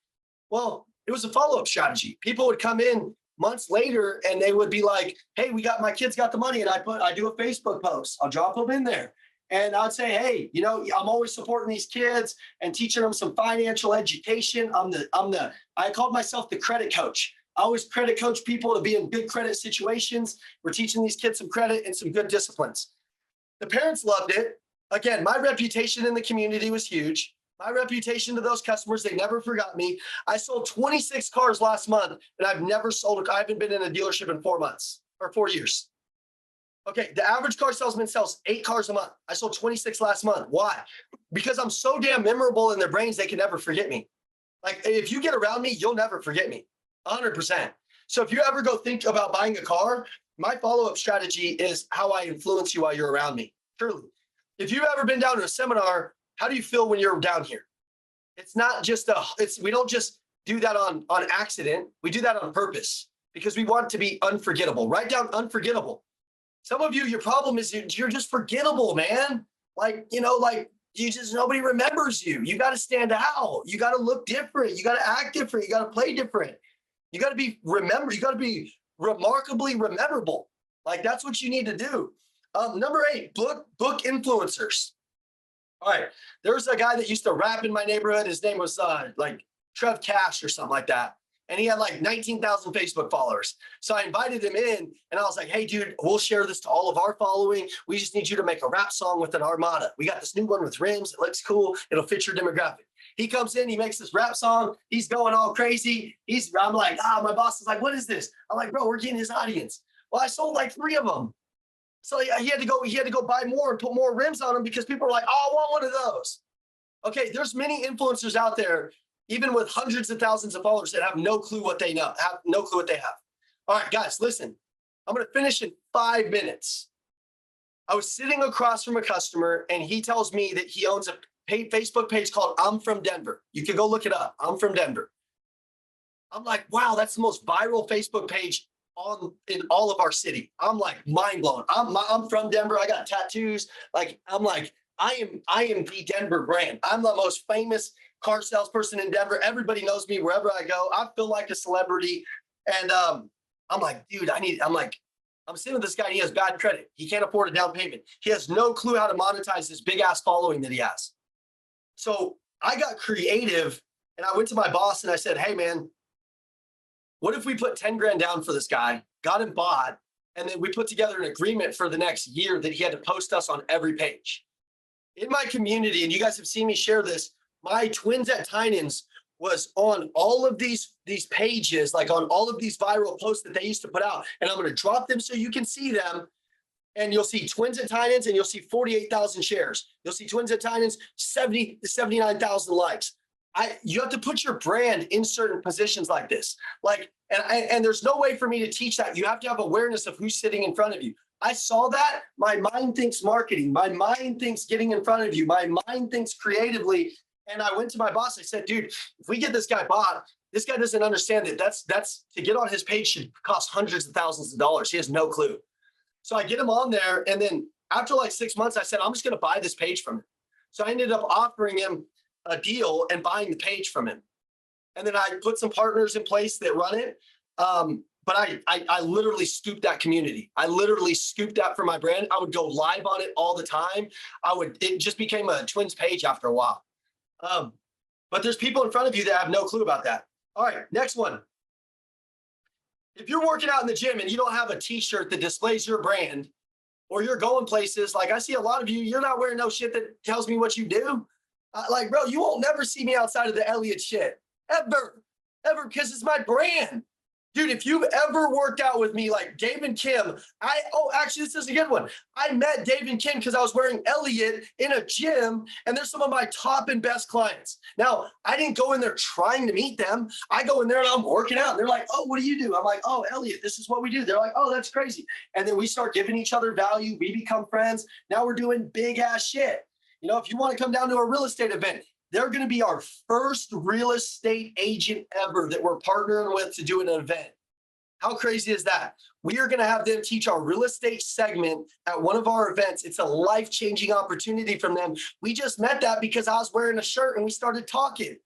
A: Well, it was a follow-up strategy. People would come in months later, and they would be like, hey, my kids got the money. And I do a Facebook post. I'll drop them in there. And I'd say, hey, you know, I'm always supporting these kids and teaching them some financial education. I called myself the credit coach. I always credit coach people to be in good credit situations. We're teaching these kids some credit and some good disciplines. The parents loved it. Again, my reputation in the community was huge. My reputation to those customers, they never forgot me. I sold 26 cars last month, and I haven't been in a dealership in 4 months or 4 years. Okay, the average car salesman sells 8 cars a month. I sold 26 last month. Why? Because I'm so damn memorable in their brains, they can never forget me. Like, if you get around me, you'll never forget me, 100%. So if you ever go think about buying a car, my follow-up strategy is how I influence you while you're around me. Truly. If you've ever been down to a seminar, how do you feel when you're down here? It's not just we don't just do that on accident. We do that on purpose because we want to be unforgettable. Write down unforgettable. Some of you, your problem is you're just forgettable, man. Like, nobody remembers you. You got to stand out. You got to look different. You got to act different. You got to play different. You got to be remembered. You got to be remarkably rememberable. Like, that's what you need to do. Number 8, book influencers. All right. There was a guy that used to rap in my neighborhood. His name was like Trev Cash or something like that. And he had like 19,000 Facebook followers. So I invited him in and I was like, hey, dude, we'll share this to all of our following. We just need you to make a rap song with an armada. We got this new one with rims. It looks cool. It'll fit your demographic. He comes in, he makes this rap song. He's going all crazy. I'm like, my boss is like, what is this? I'm like, bro, we're getting his audience. Well, I sold like 3 of them. So he had to go buy more and put more rims on them because people are like, oh, I want one of those. Okay, there's many influencers out there, even with hundreds of thousands of followers, that have no clue what they know, have no clue what they have. All right, guys, listen, I'm going to finish in 5 minutes. I was sitting across from a customer and he tells me that he owns a Facebook page called I'm from Denver. You can go look it up. I'm from Denver. I'm like, wow, that's the most viral Facebook page in all of our city. I'm like mind blown. I'm from Denver. I got tattoos. Like, I'm like, I am the Denver brand. I'm the most famous car salesperson in Denver. Everybody knows me wherever I go. I feel like a celebrity. And I'm like, dude, I'm sitting with this guy. He has bad credit. He can't afford a down payment. He has no clue how to monetize this big ass following that he has. So I got creative and I went to my boss and I said, hey man, what if we put 10 grand down for this guy, got him bought, and then we put together an agreement for the next year that he had to post us on every page. In my community, and you guys have seen me share this, my Twins at Tynan's was on all of these pages, like on all of these viral posts that they used to put out. And I'm going to drop them so you can see them. And you'll see Twins at Tynan's and you'll see 48,000 shares. You'll see Twins at Tynan's, 70 to 79,000 likes. You have to put your brand in certain positions like this. And there's no way for me to teach that. You have to have awareness of who's sitting in front of you. I saw that. My mind thinks marketing. My mind thinks getting in front of you. My mind thinks creatively. And I went to my boss. I said, dude, if we get this guy bought, this guy doesn't understand that that's to get on his page should cost hundreds of thousands of dollars. He has no clue. So I get him on there. And then after like 6 months, I said, I'm just going to buy this page from him. So I ended up offering him a deal and buying the page from him. And then I put some partners in place that run it. But I literally scooped that community. I literally scooped that for my brand. I would go live on it all the time. It just became a Twins page after a while. But there's people in front of you that have no clue about that. All right, next one. If you're working out in the gym and you don't have a t-shirt that displays your brand, or you're going places, like I see a lot of you, you're not wearing no shit that tells me what you do. Like, bro, you won't never see me outside of the Elliott shit. Ever, because it's my brand. Dude, if you've ever worked out with me, like Dave and Kim, actually, this is a good one. I met Dave and Kim because I was wearing Elliott in a gym, and they're some of my top and best clients. Now, I didn't go in there trying to meet them. I go in there and I'm working out. And they're like, oh, what do you do? I'm like, oh, Elliott, this is what we do. They're like, oh, that's crazy. And then we start giving each other value. We become friends. Now we're doing big ass shit. If you want to come down to a real estate event, they're going to be our first real estate agent ever that we're partnering with to do an event. How crazy is that? We are going to have them teach our real estate segment at one of our events. It's a life-changing opportunity from them. We just met that because I was wearing a shirt and we started talking.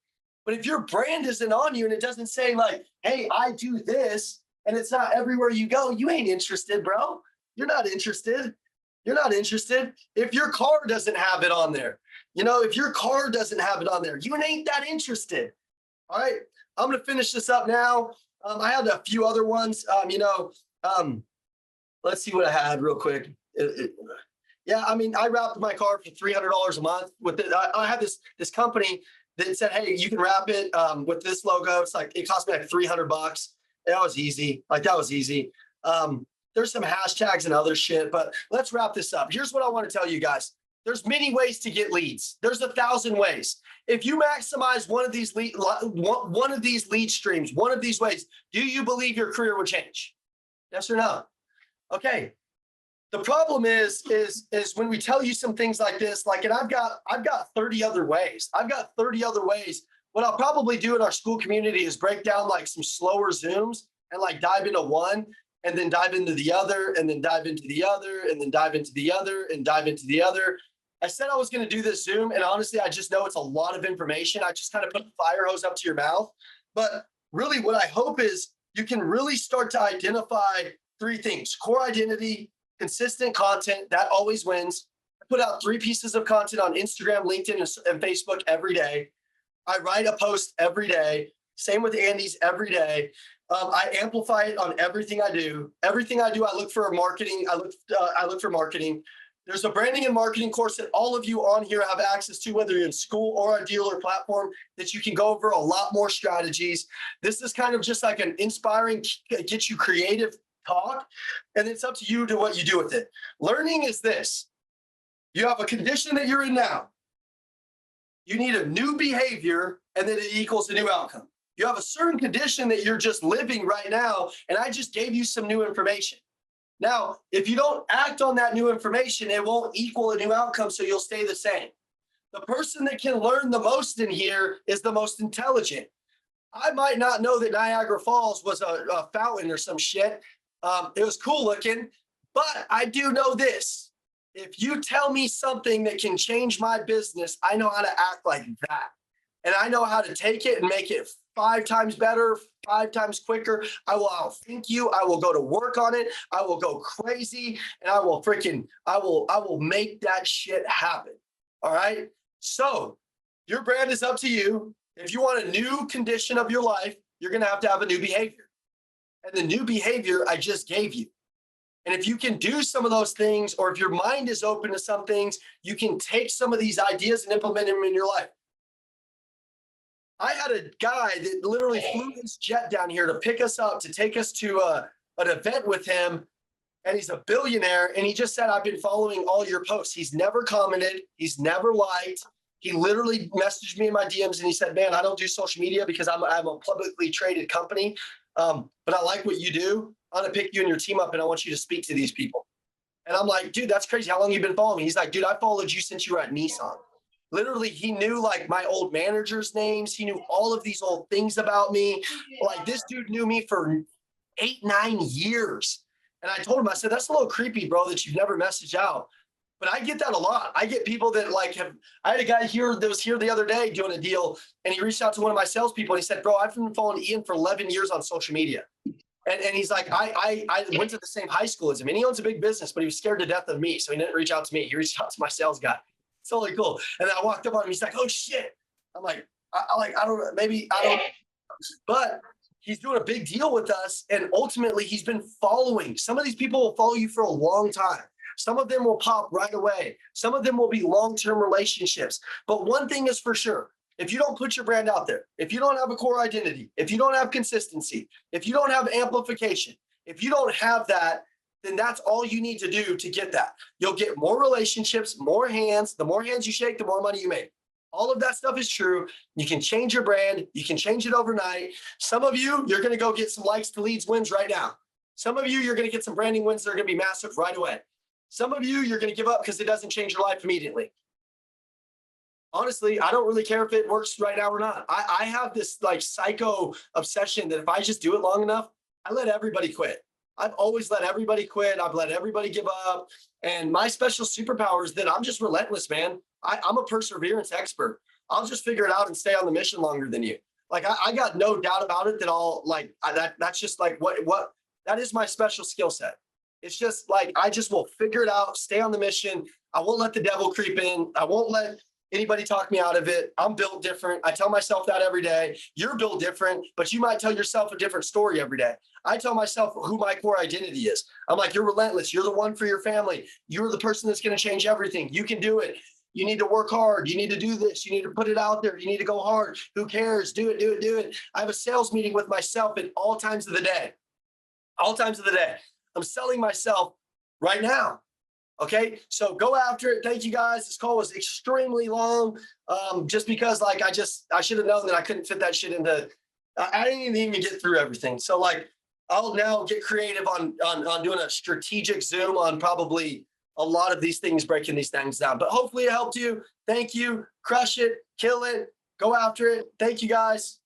A: But if your brand isn't on you and it doesn't say like, hey, I do this, and it's not everywhere you go, you ain't interested, bro. You're not interested. You're not interested. If your car doesn't have it on there, if your car doesn't have it on there, you ain't that interested. All right, I'm going to finish this up now. I had a few other ones, let's see what I had real quick. I wrapped my car for $300 a month with it. I had this company that said, hey, you can wrap it with this logo. It's like, it cost me like $300. That was easy. There's some hashtags and other shit, but let's wrap this up. Here's what I want to tell you guys. There's many ways to get leads. There's 1,000 ways. If you maximize one of these lead streams, one of these ways, do you believe your career would change? Yes or no? Okay. The problem is when we tell you some things like this, like, and I've got 30 other ways. I've got 30 other ways. What I'll probably do in our school community is break down like some slower Zooms and like dive into one and then dive into the other and then dive into the other and then dive into the other and dive into the other. I said I was going to do this Zoom, and honestly, I just know it's a lot of information. I just kind of put the fire hose up to your mouth. But really what I hope is you can really start to identify 3 things: core identity, consistent content, that always wins. I put out 3 pieces of content on Instagram, LinkedIn, and Facebook every day. I write a post every day. Same with Andy's every day. I amplify it on everything I do. Everything I do, I look for marketing. I look for marketing. There's a branding and marketing course that all of you on here have access to, whether you're in school or a dealer platform, that you can go over a lot more strategies. This is kind of just like an inspiring, get you creative talk, and it's up to you to what you do with it. Learning is this: you have a condition that you're in now. You need a new behavior, and then it equals a new outcome. You have a certain condition that you're just living right now, and I just gave you some new information. Now, if you don't act on that new information, it won't equal a new outcome, so you'll stay the same. The person that can learn the most in here is the most intelligent. I might not know that Niagara Falls was a fountain or some shit. It was cool looking, but I do know this: if you tell me something that can change my business, I know how to act like that. And I know how to take it and make it 5 times better, 5 times quicker. I will outthink you. I will go to work on it. I will go crazy, and I will make that shit happen. All right. So your brand is up to you. If you want a new condition of your life, you're going to have a new behavior. And the new behavior I just gave you. And if you can do some of those things, or if your mind is open to some things, you can take some of these ideas and implement them in your life. I had a guy that literally flew his jet down here to pick us up, to take us to an event with him. And he's a billionaire. And he just said, I've been following all your posts. He's never commented. He's never liked. He literally messaged me in my DMs and he said, man, I don't do social media because I'm a publicly traded company. But I like what you do. I'm going to pick you and your team up, and I want you to speak to these people. And I'm like, dude, that's crazy. How long have you been following me? He's like, dude, I followed you since you were at Nissan. Literally, he knew like my old managers' names. He knew all of these old things about me. Like, this dude knew me for 8, 9 years. And I told him, I said, that's a little creepy, bro, that you've never messaged out. But I get that a lot. I get people that like I had a guy here that was here the other day doing a deal, and he reached out to one of my salespeople and he said, bro, I've been following Ian for 11 years on social media. And he's like, I went to the same high school as him, and he owns a big business, but he was scared to death of me. So he didn't reach out to me. He reached out to my sales guy. It's totally cool. And then I walked up on him. He's like, oh shit. I'm like, I don't, but he's doing a big deal with us. And ultimately he's been following. Some of these people will follow you for a long time. Some of them will pop right away. Some of them will be long-term relationships. But one thing is for sure: if you don't put your brand out there, if you don't have a core identity, if you don't have consistency, if you don't have amplification, if you don't have that, then that's all you need to do to get that. You'll get more relationships, more hands. The more hands you shake, the more money you make. All of that stuff is true. You can change your brand. You can change it overnight. Some of you, you're going to go get some likes to leads wins right now. Some of you, you're going to get some branding wins that are going to be massive right away. Some of you, you're going to give up because it doesn't change your life immediately. Honestly, I don't really care if it works right now or not. I have this like psycho obsession that if I just do it long enough, I let everybody quit. I've always let everybody quit. I've let everybody give up. And my special superpower is that I'm just relentless, man. I'm a perseverance expert. I'll just figure it out and stay on the mission longer than you. Like, I got no doubt about it that I'll like, that's just like what that is my special skill set. It's just like, I just will figure it out, stay on the mission. I won't let the devil creep in. I won't let anybody talk me out of it. I'm built different. I tell myself that every day. You're built different, but you might tell yourself a different story every day. I tell myself who my core identity is. I'm like, you're relentless. You're the one for your family. You're the person that's going to change everything. You can do it. You need to work hard. You need to do this. You need to put it out there. You need to go hard. Who cares? Do it, do it, do it. I have a sales meeting with myself at all times of the day. All times of the day. I'm selling myself right now. Okay, so go after it. Thank you guys. This call was extremely long, just because like I should have known that I couldn't fit that shit into. I didn't even get through everything. So like I'll now get creative on doing a strategic Zoom on probably a lot of these things, breaking these things down. But hopefully it helped you. Thank you. Crush it. Kill it. Go after it. Thank you guys.